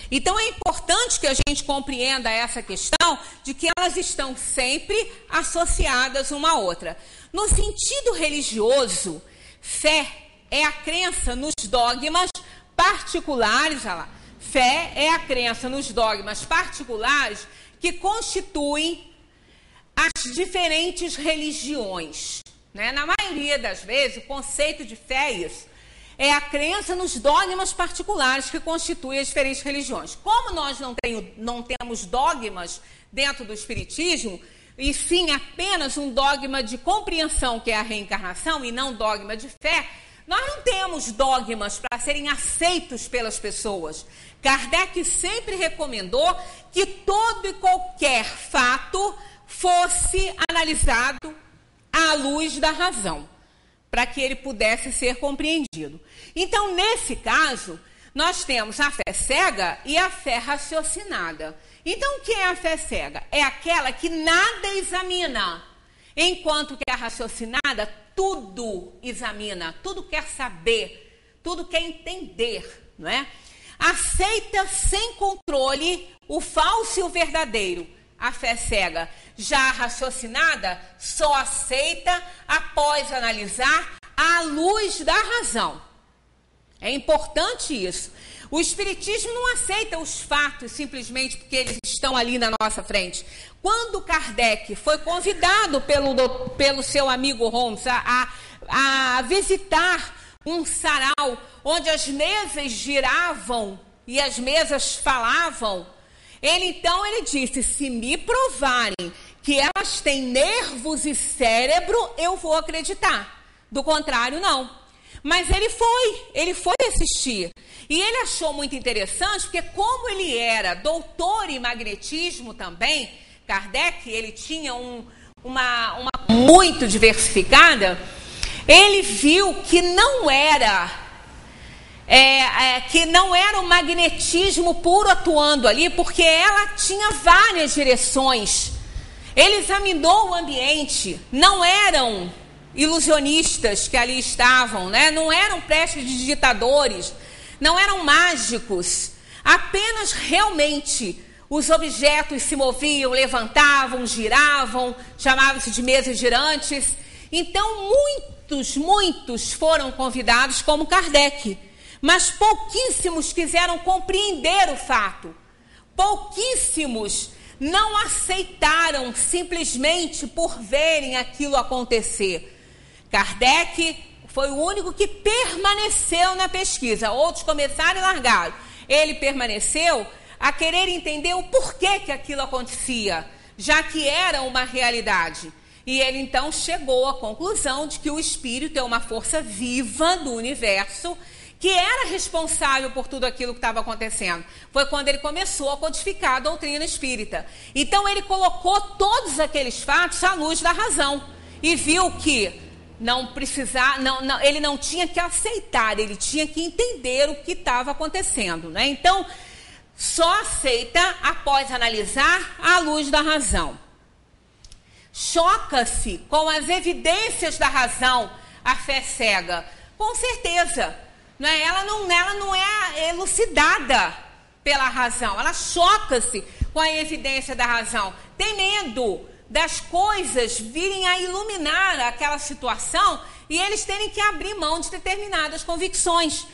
Então é importante que a gente compreenda essa questão de que elas estão sempre associadas uma à outra. No sentido religioso, fé é a crença nos dogmas particulares, olha lá. Fé é a crença nos dogmas particulares que constituem as diferentes religiões. Né? Na maioria das vezes, o conceito de fé é isso. é a crença nos dogmas particulares que constituem as diferentes religiões. Como nós não temos dogmas dentro do Espiritismo, e sim apenas um dogma de compreensão, que é a reencarnação, e não dogma de fé, nós não temos dogmas para serem aceitos pelas pessoas. Kardec sempre recomendou que todo e qualquer fato fosse analisado à luz da razão, para que ele pudesse ser compreendido. Então, nesse caso, nós temos a fé cega e a fé raciocinada. Então, o que é a fé cega? É aquela que nada examina, enquanto que a raciocinada tudo examina, tudo quer saber, tudo quer entender, não é? Aceita sem controle o falso e o verdadeiro, a fé cega. Já a raciocinada só aceita após analisar à luz da razão. É importante isso. O Espiritismo não aceita os fatos simplesmente porque eles estão ali na nossa frente. Quando Kardec foi convidado pelo seu amigo Holmes a visitar um sarau onde as mesas giravam e as mesas falavam, ele disse: se me provarem que elas têm nervos e cérebro, eu vou acreditar. Do contrário, não. Mas ele foi assistir. E ele achou muito interessante, porque como ele era doutor em magnetismo também, Kardec, ele tinha uma muito diversificada, ele viu que não era o magnetismo puro atuando ali, porque ela tinha várias direções. Ele examinou o ambiente, não eram ilusionistas que ali estavam, né? Não eram prestidigitadores, não eram mágicos, apenas realmente os objetos se moviam, levantavam, giravam, chamavam-se de mesas girantes. Então muitos foram convidados como Kardec, mas pouquíssimos quiseram compreender o fato, pouquíssimos não aceitaram simplesmente por verem aquilo acontecer. Kardec foi o único que permaneceu na pesquisa. Outros começaram e largaram. Ele permaneceu a querer entender o porquê que aquilo acontecia, já que era uma realidade. E ele então chegou à conclusão de que o espírito é uma força viva do universo que era responsável por tudo aquilo que estava acontecendo. Foi quando ele começou a codificar a doutrina espírita. Então ele colocou todos aqueles fatos à luz da razão e viu que ele não tinha que aceitar, ele tinha que entender o que estava acontecendo, né? Então, só aceita após analisar à luz da razão. Choca-se com as evidências da razão a fé cega? Com certeza, né? Ela não é elucidada pela razão, ela choca-se com a evidência da razão, tem medo das coisas virem a iluminar aquela situação e eles terem que abrir mão de determinadas convicções.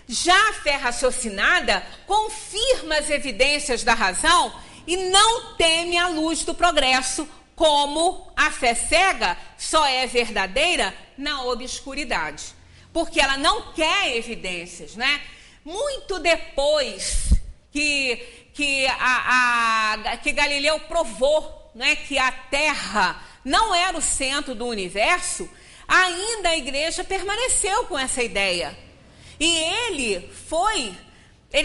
Já a fé raciocinada confirma as evidências da razão e não teme a luz do progresso, como a fé cega só é verdadeira na obscuridade, porque ela não quer evidências, né? Muito depois que Galileu provou, né, que a Terra não era o centro do universo, ainda a igreja permaneceu com essa ideia. E ele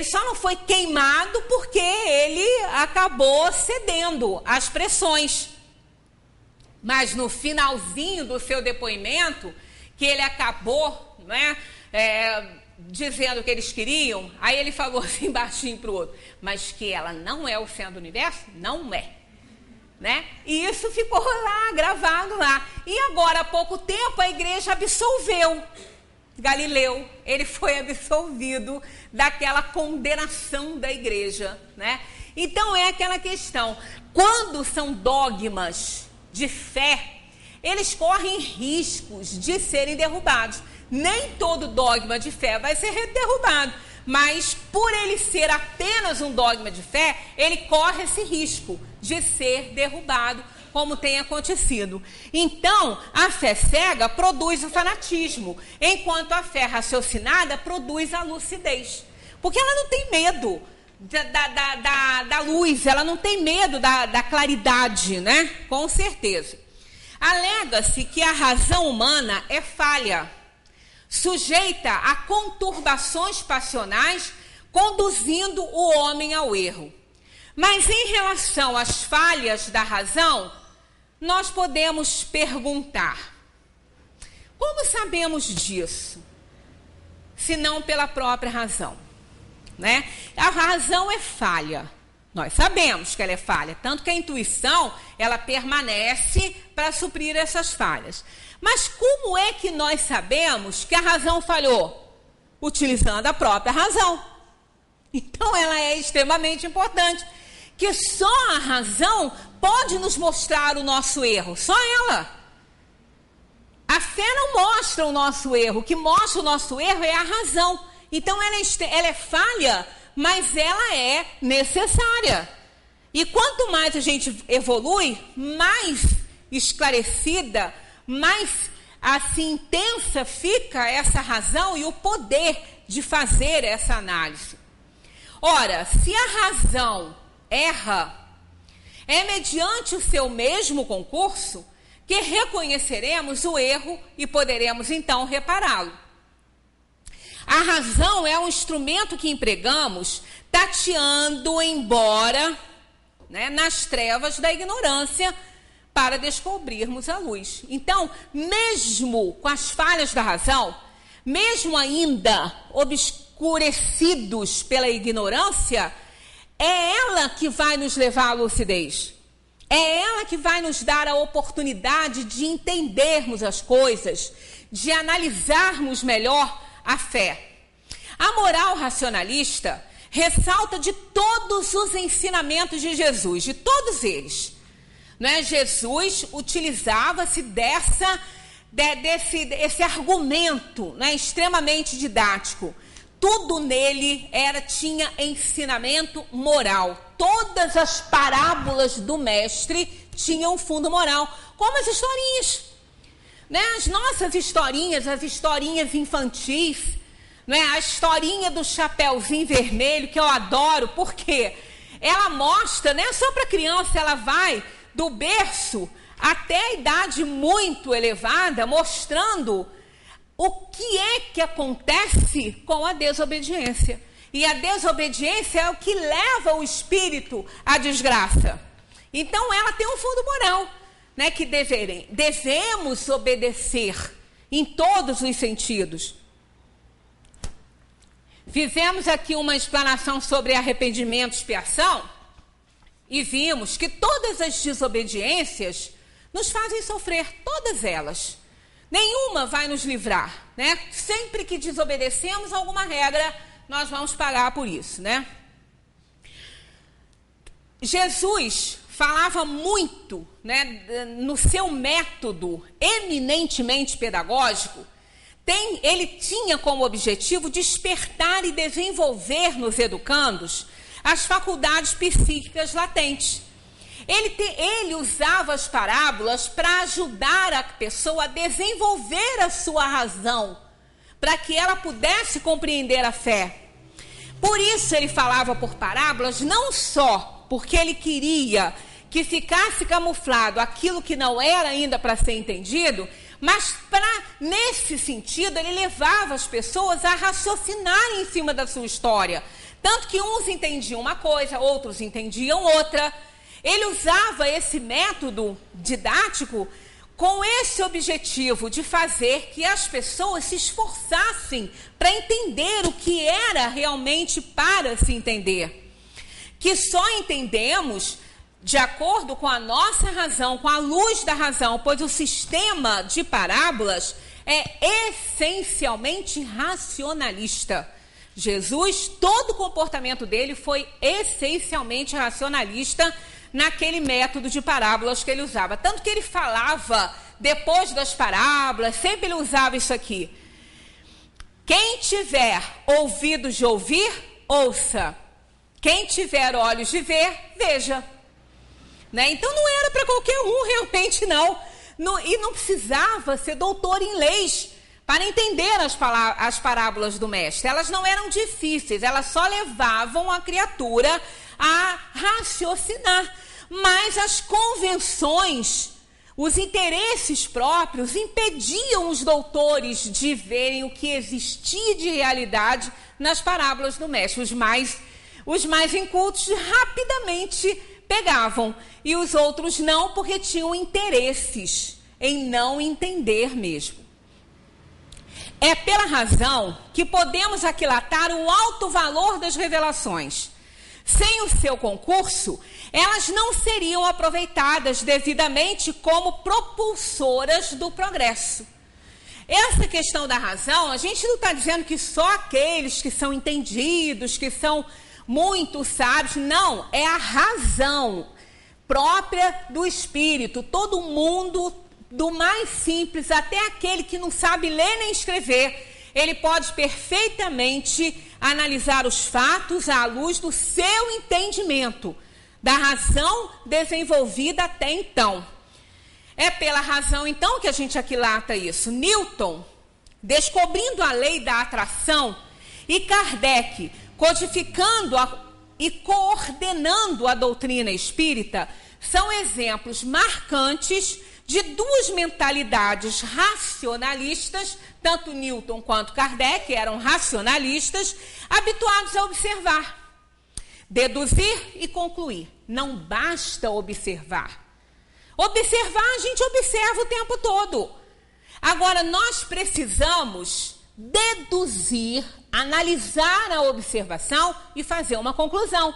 só não foi queimado porque ele acabou cedendo às pressões. Mas no finalzinho do seu depoimento, que ele acabou, né, dizendo o que eles queriam, aí ele falou assim baixinho para o outro: mas que ela não é o centro do universo? Não é. Né? E isso ficou lá, gravado lá. E agora, há pouco tempo, a igreja absolveu Galileu. Ele foi absolvido daquela condenação da igreja, né? Então, é aquela questão. Quando são dogmas de fé, eles correm riscos de serem derrubados. Nem todo dogma de fé vai ser derrubado, mas por ele ser apenas um dogma de fé, ele corre esse risco de ser derrubado como tem acontecido. Então, a fé cega produz o fanatismo, enquanto a fé raciocinada produz a lucidez. Porque ela não tem medo da luz, ela não tem medo da claridade, né? Com certeza. Alega-se que a razão humana é falha, sujeita a conturbações passionais, conduzindo o homem ao erro. Mas em relação às falhas da razão, nós podemos perguntar: como sabemos disso, se não pela própria razão? Né? A razão é falha. Nós sabemos que ela é falha, tanto que a intuição, ela permanece para suprir essas falhas. Mas como é que nós sabemos que a razão falhou? Utilizando a própria razão. Então ela é extremamente importante, que só a razão pode nos mostrar o nosso erro, só ela. A fé não mostra o nosso erro, o que mostra o nosso erro é a razão. Então ela é falha, mas ela é necessária. E quanto mais a gente evolui, mais esclarecida, mais assim intensa fica essa razão e o poder de fazer essa análise. Ora, se a razão erra, é mediante o seu mesmo concurso que reconheceremos o erro e poderemos então repará-lo. A razão é um instrumento que empregamos tateando embora, né, nas trevas da ignorância para descobrirmos a luz. Então, mesmo com as falhas da razão, mesmo ainda obscurecidos pela ignorância, é ela que vai nos levar à lucidez. É ela que vai nos dar a oportunidade de entendermos as coisas, de analisarmos melhor a fé. A moral racionalista ressalta de todos os ensinamentos de Jesus, de todos eles. Né? Jesus utilizava-se desse argumento, né, extremamente didático. Tudo nele tinha ensinamento moral. Todas as parábolas do mestre tinham fundo moral, como as historinhas. Né? As nossas historinhas, as historinhas infantis, né? A historinha do Chapeuzinho Vermelho, que eu adoro, porque ela mostra, não é só para criança, ela vai do berço até a idade muito elevada, mostrando o que é que acontece com a desobediência. E a desobediência é o que leva o espírito à desgraça. Então ela tem um fundo moral, né, que devemos obedecer em todos os sentidos. Fizemos aqui uma explanação sobre arrependimento e expiação e vimos que todas as desobediências nos fazem sofrer, todas elas. Nenhuma vai nos livrar, né? Sempre que desobedecemos alguma regra, nós vamos pagar por isso, né? Jesus falava muito, né, no seu método eminentemente pedagógico. Ele tinha como objetivo despertar e desenvolver nos educandos as faculdades psíquicas latentes. Ele usava as parábolas para ajudar a pessoa a desenvolver a sua razão, para que ela pudesse compreender a fé. Por isso ele falava por parábolas, não só porque ele queria que ficasse camuflado aquilo que não era ainda para ser entendido, mas nesse sentido ele levava as pessoas a raciocinarem em cima da sua história. Tanto que uns entendiam uma coisa, outros entendiam outra. Ele usava esse método didático com esse objetivo de fazer que as pessoas se esforçassem para entender o que era realmente para se entender. Que só entendemos de acordo com a nossa razão, com a luz da razão, pois o sistema de parábolas é essencialmente racionalista. Jesus, todo o comportamento dele foi essencialmente racionalista naquele método de parábolas que ele usava. Tanto que ele falava, depois das parábolas, sempre ele usava isso aqui. Quem tiver ouvidos de ouvir, ouça. Quem tiver olhos de ver, veja. né? Então não era para qualquer um realmente, não. E não precisava ser doutor em leis para entender as parábolas do mestre. Elas não eram difíceis, elas só levavam a criatura a raciocinar. Mas as convenções, os interesses próprios, impediam os doutores de verem o que existia de realidade nas parábolas do mestre. Os mais incultos rapidamente pegavam, e os outros não, porque tinham interesses em não entender mesmo. É pela razão que podemos aquilatar o alto valor das revelações. Sem o seu concurso, elas não seriam aproveitadas devidamente como propulsoras do progresso. Essa questão da razão, a gente não está dizendo que só aqueles que são entendidos, que são muito sábios, não, é a razão própria do espírito. Todo mundo, do mais simples até aquele que não sabe ler nem escrever, ele pode perfeitamente analisar os fatos à luz do seu entendimento, da razão desenvolvida até então. É pela razão, então, que a gente aquilata isso. Newton, descobrindo a lei da atração, e Kardec, codificando e coordenando a doutrina espírita, são exemplos marcantes de duas mentalidades racionalistas. Tanto Newton quanto Kardec eram racionalistas, habituados a observar, deduzir e concluir. Não basta observar. Observar, a gente observa o tempo todo. Agora, nós precisamos deduzir, analisar a observação e fazer uma conclusão.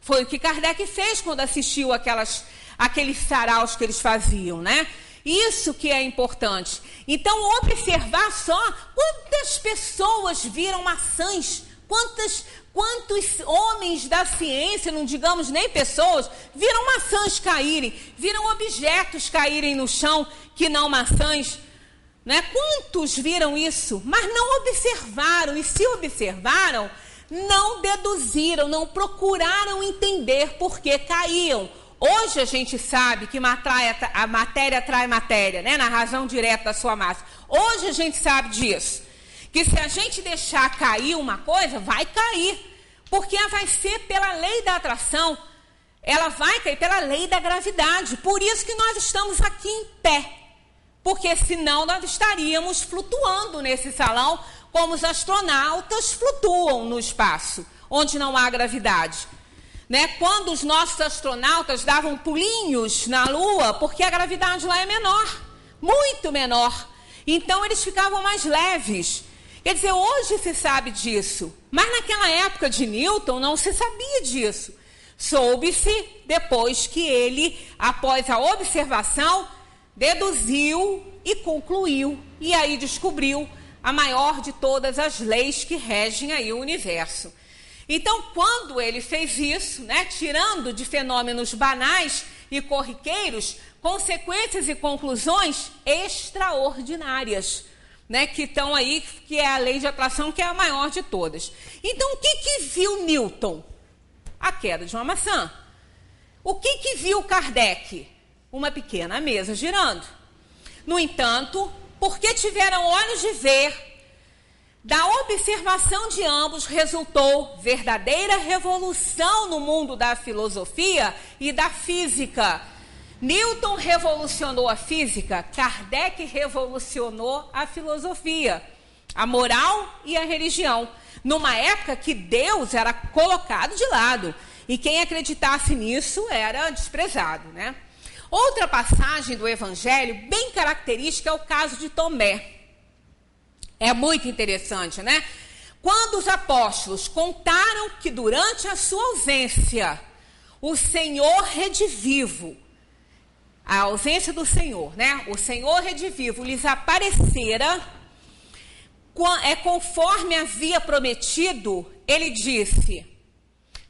Foi o que Kardec fez quando assistiu aqueles saraus que eles faziam, né? Isso que é importante. Então, observar só quantas pessoas viram maçãs, quantos homens da ciência, não digamos nem pessoas, viram maçãs caírem, viram objetos caírem no chão que não maçãs, né? Quantos viram isso? Mas não observaram, e se observaram, não deduziram, não procuraram entender por que caíam. Hoje a gente sabe que a matéria atrai matéria, né? Na razão direta da sua massa. Hoje a gente sabe disso. Que se a gente deixar cair uma coisa, vai cair. Porque ela vai ser pela lei da atração. Ela vai cair pela lei da gravidade. Por isso que nós estamos aqui em pé. Porque senão nós estaríamos flutuando nesse salão, como os astronautas flutuam no espaço, onde não há gravidade. Né? Quando os nossos astronautas davam pulinhos na Lua, porque a gravidade lá é menor, muito menor. Então eles ficavam mais leves. Quer dizer, hoje se sabe disso, mas naquela época de Newton não se sabia disso. Soube-se depois que ele, após a observação, deduziu e concluiu, e aí descobriu a maior de todas as leis que regem aí o universo. Então, quando ele fez isso, né, tirando de fenômenos banais e corriqueiros, consequências e conclusões extraordinárias, né, que estão aí, que é a lei de atração, que é a maior de todas. Então, o que viu Newton? A queda de uma maçã. O que viu Kardec? Uma pequena mesa girando. No entanto, porque tiveram olhos de ver, da observação de ambos resultou verdadeira revolução no mundo da filosofia e da física. Newton revolucionou a física, Kardec revolucionou a filosofia, a moral e a religião, numa época que Deus era colocado de lado, e quem acreditasse nisso era desprezado, né? Outra passagem do Evangelho, bem característica, é o caso de Tomé. É muito interessante, né? Quando os apóstolos contaram que durante a sua ausência, o Senhor redivivo, a ausência do Senhor, né? O Senhor redivivo lhes aparecera, conforme havia prometido, ele disse: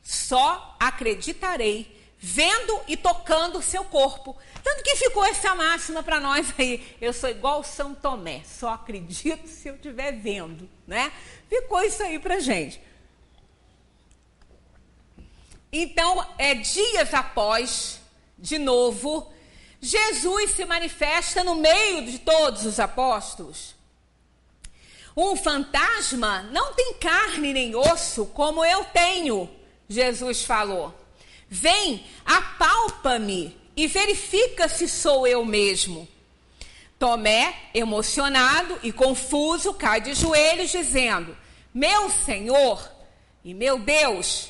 só acreditarei vendo e tocando o seu corpo. Tanto que ficou essa máxima para nós aí. Eu sou igual São Tomé, só acredito se eu estiver vendo, né? Ficou isso aí para gente. Então, dias após de novo, Jesus se manifesta no meio de todos os apóstolos. Um fantasma não tem carne nem osso como eu tenho, Jesus falou. Vem, apalpa-me e verifica se sou eu mesmo. Tomé, emocionado e confuso, cai de joelhos dizendo: meu Senhor e meu Deus.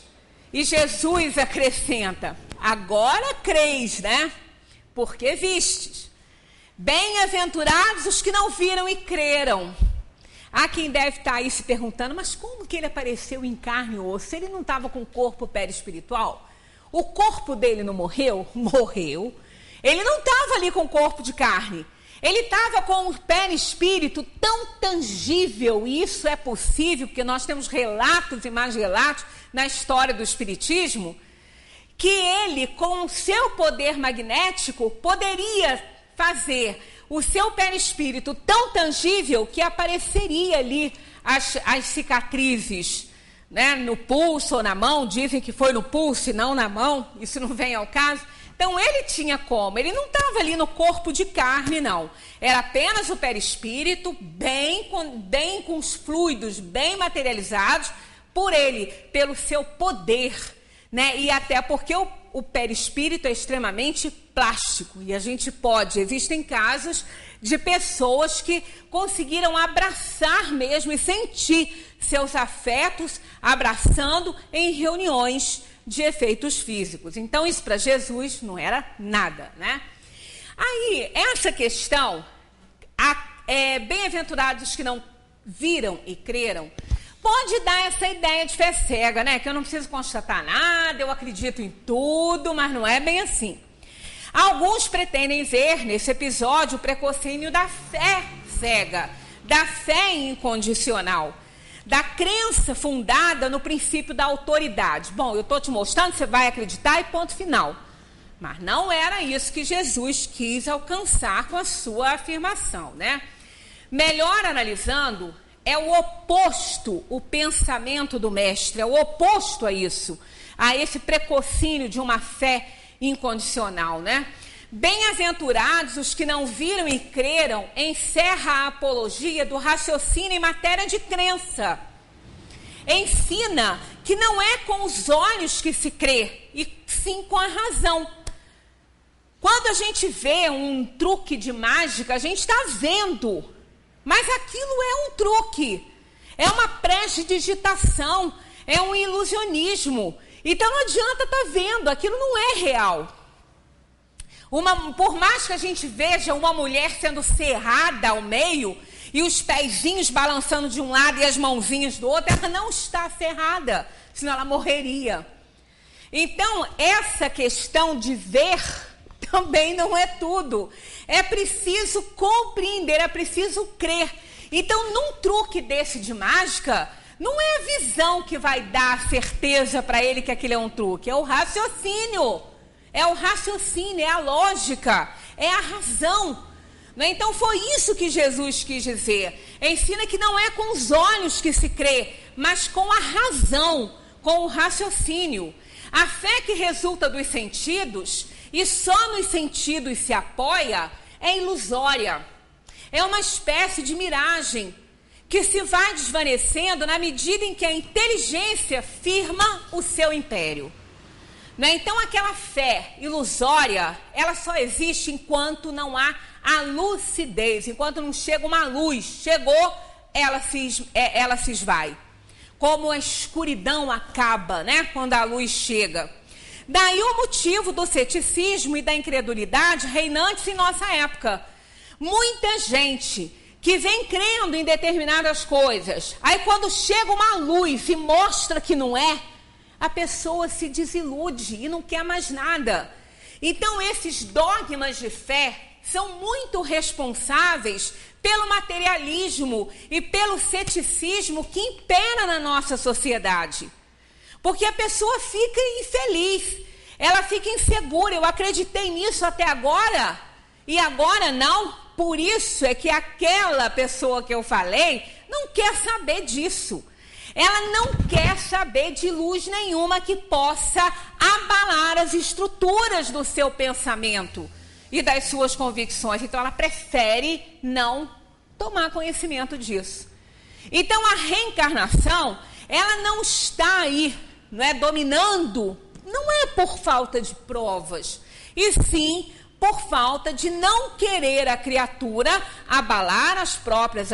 E Jesus acrescenta: agora creis, né? Porque vistes. Bem-aventurados os que não viram e creram. Há quem deve estar aí se perguntando: mas como que ele apareceu em carne e osso? Ele não estava com o corpo perispiritual? O corpo dele não morreu? Morreu. Ele não estava ali com o corpo de carne. Ele estava com o perispírito tão tangível, e isso é possível, porque nós temos relatos e mais relatos na história do Espiritismo, que ele, com o seu poder magnético, poderia fazer o seu perispírito tão tangível que apareceria ali as cicatrizes, né, no pulso ou na mão. Dizem que foi no pulso e não na mão, isso não vem ao caso. Então ele tinha como, ele não estava ali no corpo de carne, não. Era apenas o perispírito, bem com os fluidos bem materializados por ele, pelo seu poder, né? E até porque o perispírito é extremamente plástico. E a gente existem casos de pessoas que conseguiram abraçar mesmo e sentir seus afetos abraçando em reuniões de efeitos físicos. Então isso para Jesus não era nada, né? Aí, essa questão, bem-aventurados que não viram e creram, pode dar essa ideia de fé cega, né? Que eu não preciso constatar nada, eu acredito em tudo, mas não é bem assim. Alguns pretendem ver nesse episódio o preconceito da fé cega, da fé incondicional, da crença fundada no princípio da autoridade. Bom, eu estou te mostrando, você vai acreditar e ponto final. Mas não era isso que Jesus quis alcançar com a sua afirmação, né? Melhor analisando, é o oposto, o pensamento do mestre, é o oposto a isso, a esse preconceito de uma fé incondicional, né? Bem-aventurados os que não viram e creram, encerra a apologia do raciocínio em matéria de crença. Ensina que não é com os olhos que se crê, e sim com a razão. Quando a gente vê um truque de mágica, a gente está vendo, mas aquilo é um truque, é uma prestidigitação, é um ilusionismo. Então não adianta estar vendo, aquilo não é real. Por mais que a gente veja uma mulher sendo cerrada ao meio e os pezinhos balançando de um lado e as mãozinhas do outro, ela não está cerrada, senão ela morreria. Então, essa questão de ver também não é tudo. É preciso compreender, é preciso crer. Então, num truque desse de mágica, não é a visão que vai dar a certeza para ele que aquilo é um truque, é o raciocínio. É o raciocínio, é a lógica, é a razão. Então foi isso que Jesus quis dizer. Ensina que não é com os olhos que se crê, mas com a razão, com o raciocínio. A fé que resulta dos sentidos e só nos sentidos se apoia é ilusória. É uma espécie de miragem que se vai desvanecendo na medida em que a inteligência firma o seu império. Então aquela fé ilusória, ela só existe enquanto não há a lucidez, enquanto não chega uma luz. Chegou, ela se esvai. Como a escuridão acaba, né, quando a luz chega. Daí o motivo do ceticismo e da incredulidade reinantes em nossa época. Muita gente que vem crendo em determinadas coisas, aí quando chega uma luz e mostra que não é, a pessoa se desilude e não quer mais nada. Então esses dogmas de fé são muito responsáveis pelo materialismo e pelo ceticismo que impera na nossa sociedade. Porque a pessoa fica infeliz, ela fica insegura. Eu acreditei nisso até agora e agora não. Por isso é que aquela pessoa que eu falei não quer saber disso. Ela não quer saber de luz nenhuma que possa abalar as estruturas do seu pensamento e das suas convicções. Então, ela prefere não tomar conhecimento disso. Então, a reencarnação, ela não está aí, não é, dominando, não é por falta de provas, e sim por falta de não querer a criatura abalar as próprias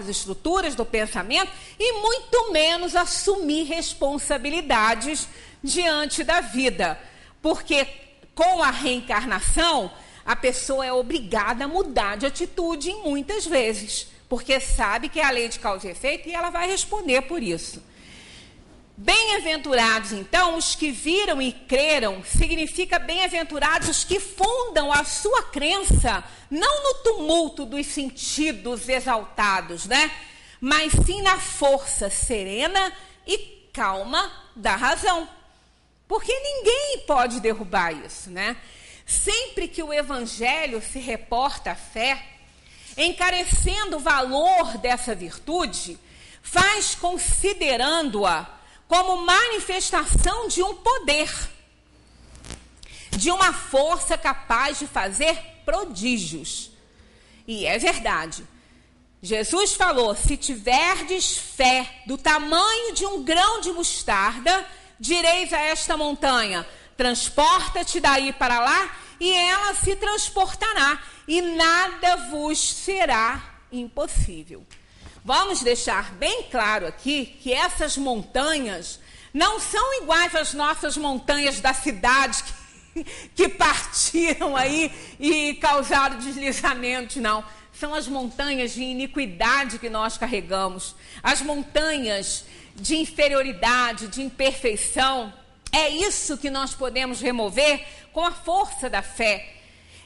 estruturas do pensamento e muito menos assumir responsabilidades diante da vida. Porque com a reencarnação, a pessoa é obrigada a mudar de atitude muitas vezes, porque sabe que é a lei de causa e efeito e ela vai responder por isso. Bem-aventurados, então, os que viram e creram, significa bem-aventurados os que fundam a sua crença, não no tumulto dos sentidos exaltados, né? Mas sim na força serena e calma da razão. Porque ninguém pode derrubar isso, né? Sempre que o Evangelho se reporta à fé, encarecendo o valor dessa virtude, faz considerando-a como manifestação de um poder, de uma força capaz de fazer prodígios. E é verdade. Jesus falou, se tiverdes fé do tamanho de um grão de mostarda, direis a esta montanha, transporta-te daí para lá, e ela se transportará, e nada vos será impossível. Vamos deixar bem claro aqui que essas montanhas não são iguais às nossas montanhas da cidade que partiram aí e causaram deslizamentos, não. São as montanhas de iniquidade que nós carregamos, as montanhas de inferioridade, de imperfeição. É isso que nós podemos remover com a força da fé,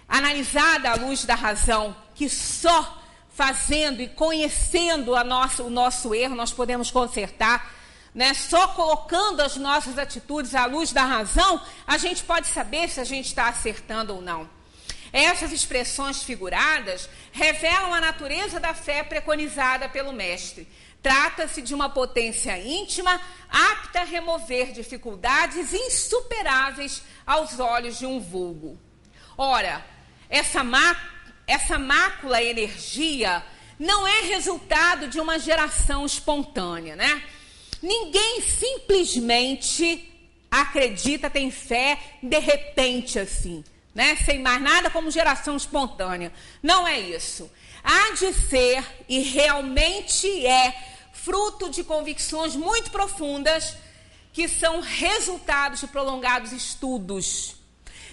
analisada à luz da razão, que só fazendo e conhecendo o nosso erro, nós podemos consertar, né? Só colocando as nossas atitudes à luz da razão, a gente pode saber se a gente está acertando ou não. Essas expressões figuradas revelam a natureza da fé preconizada pelo Mestre. Trata-se de uma potência íntima, apta a remover dificuldades insuperáveis aos olhos de um vulgo. Ora, essa mácula energia não é resultado de uma geração espontânea, né? Ninguém simplesmente acredita, tem fé, de repente assim, né? Sem mais nada, como geração espontânea. Não é isso. Há de ser, e realmente é, fruto de convicções muito profundas, que são resultados de prolongados estudos.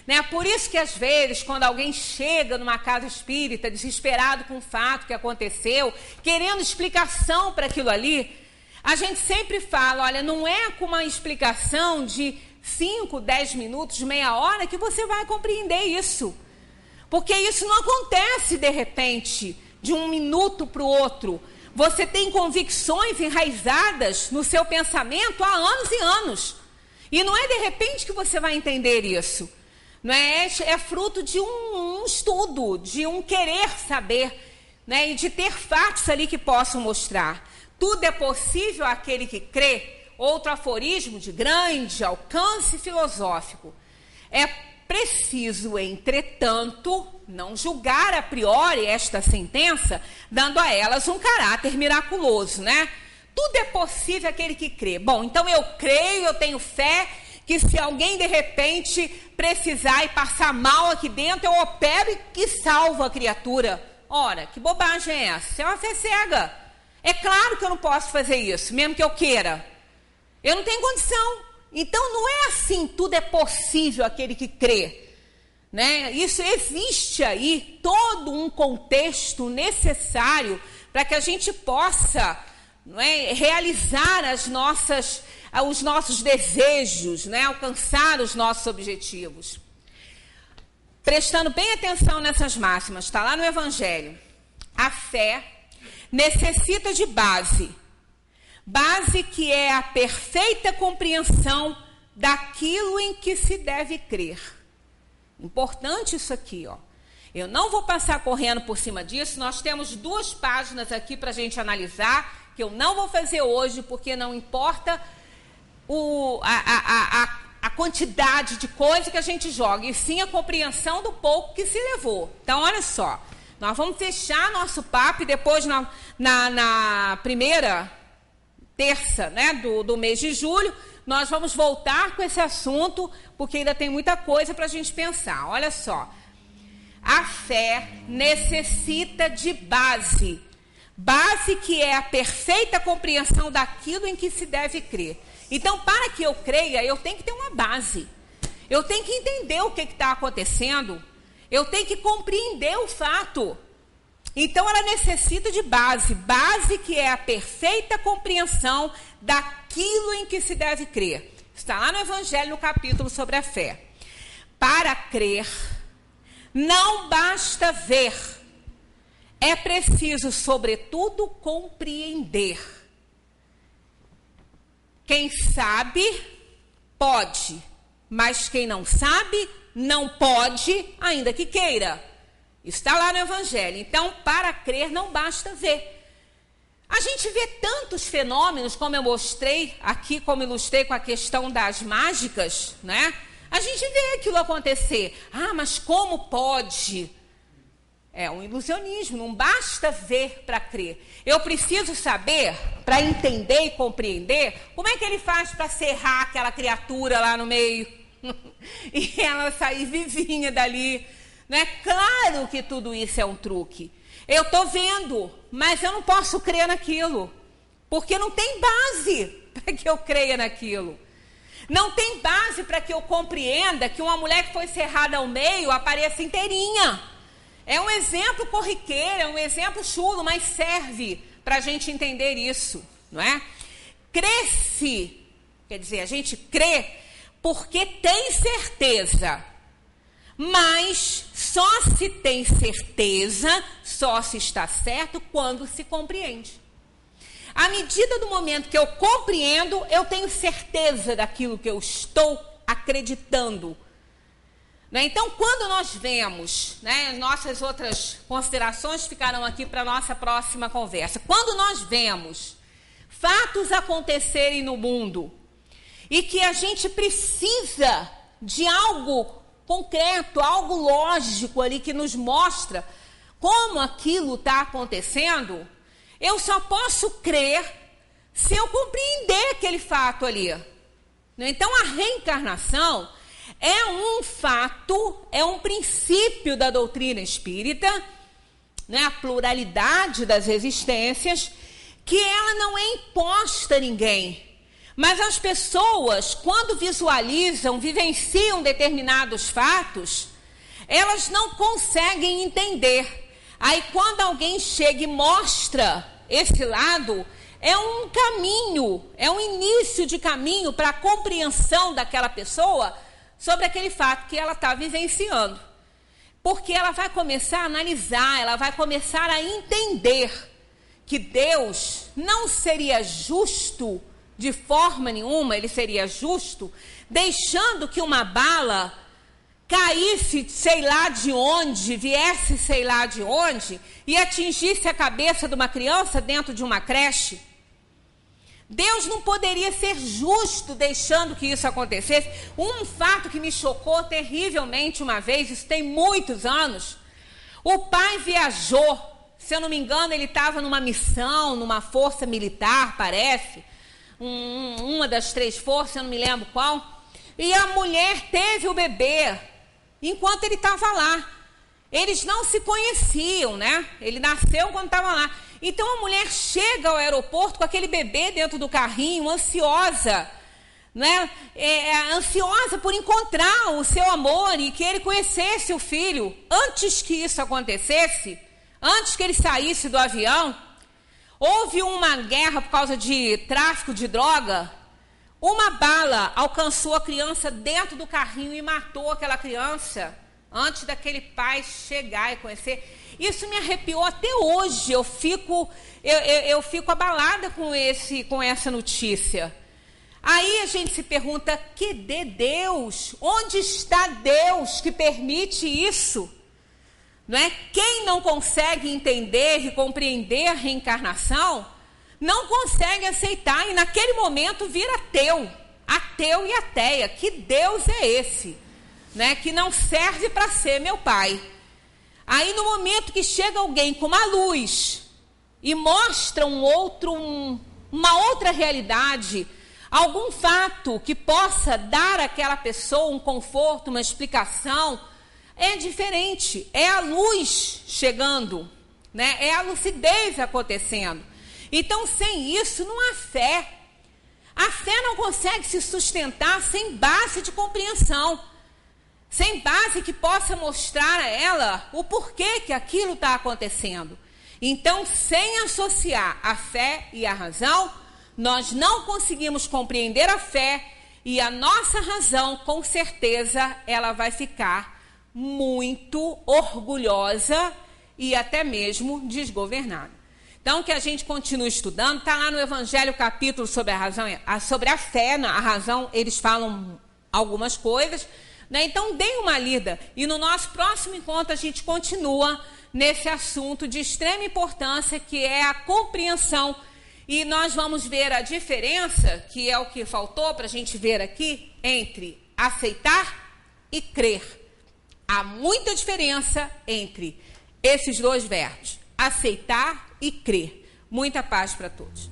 Né? Por isso que, às vezes, quando alguém chega numa casa espírita, desesperado com o fato que aconteceu, querendo explicação para aquilo ali, a gente sempre fala, olha, não é com uma explicação de 5, 10 minutos, meia hora, que você vai compreender isso. Porque isso não acontece, de repente, de um minuto para o outro. Você tem convicções enraizadas no seu pensamento há anos e anos. E não é de repente que você vai entender isso. Não é? É fruto de um estudo, de um querer saber, né? E de ter fatos ali que possam mostrar. Tudo é possível àquele que crê. Outro aforismo de grande alcance filosófico. É preciso, entretanto, não julgar a priori esta sentença, dando a elas um caráter miraculoso, né? Tudo é possível àquele que crê. Bom, então eu creio, eu tenho fé que se alguém de repente precisar e passar mal aqui dentro, eu opero e salvo a criatura. Ora, que bobagem é essa? É uma fé cega. É claro que eu não posso fazer isso, mesmo que eu queira. Eu não tenho condição. Então não é assim, tudo é possível àquele que crê. Né? Isso existe aí todo um contexto necessário para que a gente possa, não é, realizar os nossos desejos, né? Alcançar os nossos objetivos. Prestando bem atenção nessas máximas, está lá no Evangelho. A fé necessita de base que é a perfeita compreensão daquilo em que se deve crer. Importante isso aqui, ó. Eu não vou passar correndo por cima disso, nós temos 2 páginas aqui para a gente analisar, que eu não vou fazer hoje, porque não importa a quantidade de coisa que a gente joga, e sim a compreensão do pouco que se levou. Então, olha só, nós vamos fechar nosso papo e depois na primeira terça, né, do mês de julho, nós vamos voltar com esse assunto, porque ainda tem muita coisa para a gente pensar. Olha só, a fé necessita de base que é a perfeita compreensão daquilo em que se deve crer. Então, para que eu creia, eu tenho que ter uma base. Eu tenho que entender o que está acontecendo. Eu tenho que compreender o fato. Então, ela necessita de base que é a perfeita compreensão daquilo em que se deve crer. Está lá no Evangelho, no capítulo sobre a fé. Para crer, não basta ver. É preciso, sobretudo, compreender. Quem sabe, pode, mas quem não sabe, não pode, ainda que queira. Está lá no Evangelho. Então, para crer, não basta ver. A gente vê tantos fenômenos, como eu mostrei aqui, como ilustrei com a questão das mágicas, né? A gente vê aquilo acontecer. Ah, mas como pode? É um ilusionismo, não basta ver para crer. Eu preciso saber, para entender e compreender, como é que ele faz para serrar aquela criatura lá no meio e ela sair vivinha dali. Não é claro que tudo isso é um truque. Eu estou vendo, mas eu não posso crer naquilo, porque não tem base para que eu creia naquilo. Não tem base para que eu compreenda que uma mulher que foi serrada ao meio apareça inteirinha. É um exemplo corriqueiro, é um exemplo chulo, mas serve para a gente entender isso, não é? Cresce, quer dizer, a gente crê porque tem certeza, mas só se tem certeza, só se está certo quando se compreende. À medida do momento que eu compreendo, eu tenho certeza daquilo que eu estou acreditando. Então, quando nós vemos, né, nossas outras considerações ficarão aqui para a nossa próxima conversa. Quando nós vemos fatos acontecerem no mundo e que a gente precisa de algo concreto, algo lógico ali que nos mostra como aquilo está acontecendo, eu só posso crer se eu compreender aquele fato ali. Então, a reencarnação é um fato, é um princípio da doutrina espírita, né, a pluralidade das existências, que ela não é imposta a ninguém. Mas as pessoas, quando visualizam, vivenciam determinados fatos, elas não conseguem entender. Aí quando alguém chega e mostra esse lado, é um caminho, é um início de caminho para a compreensão daquela pessoa sobre aquele fato que ela está vivenciando. Porque ela vai começar a analisar, ela vai começar a entender que Deus não seria justo de forma nenhuma, ele seria justo, deixando que uma bala caísse sei lá de onde, viesse sei lá de onde, e atingisse a cabeça de uma criança dentro de uma creche. Deus não poderia ser justo deixando que isso acontecesse. Um fato que me chocou terrivelmente uma vez, isso tem muitos anos, o pai viajou, se eu não me engano, ele estava numa missão, numa força militar, parece, uma das 3 forças, eu não me lembro qual, e a mulher teve o bebê enquanto ele estava lá. Eles não se conheciam, né? Ele nasceu quando estava lá. Então a mulher chega ao aeroporto com aquele bebê dentro do carrinho, ansiosa, né? Ansiosa por encontrar o seu amor e que ele conhecesse o filho. Antes que isso acontecesse, antes que ele saísse do avião, houve uma guerra por causa de tráfico de droga. Uma bala alcançou a criança dentro do carrinho e matou aquela criança antes daquele pai chegar e conhecer. Isso me arrepiou até hoje. Eu fico abalada com essa notícia. Aí a gente se pergunta, cadê Deus? Onde está Deus que permite isso? Não é? Quem não consegue entender e compreender a reencarnação não consegue aceitar e naquele momento vira ateu e ateia. Que Deus é esse, né, que não serve para ser meu pai? Aí no momento que chega alguém com uma luz e mostra uma outra realidade, algum fato que possa dar àquela pessoa um conforto, uma explicação, é diferente. É a luz chegando, né? É a lucidez acontecendo. Então, sem isso, não há fé. A fé não consegue se sustentar sem base de compreensão, sem base que possa mostrar a ela o porquê que aquilo está acontecendo. Então, sem associar a fé e a razão, nós não conseguimos compreender a fé e a nossa razão, com certeza, ela vai ficar muito orgulhosa e até mesmo desgovernada. Então, que a gente continue estudando, está lá no Evangelho, capítulo sobre a razão, sobre a fé, a razão, eles falam algumas coisas, né? Então, dê uma lida e no nosso próximo encontro a gente continua nesse assunto de extrema importância, que é a compreensão. E nós vamos ver a diferença, que é o que faltou para a gente ver aqui, entre aceitar e crer. Há muita diferença entre esses dois verbos, aceitar e crer. Muita paz para todos.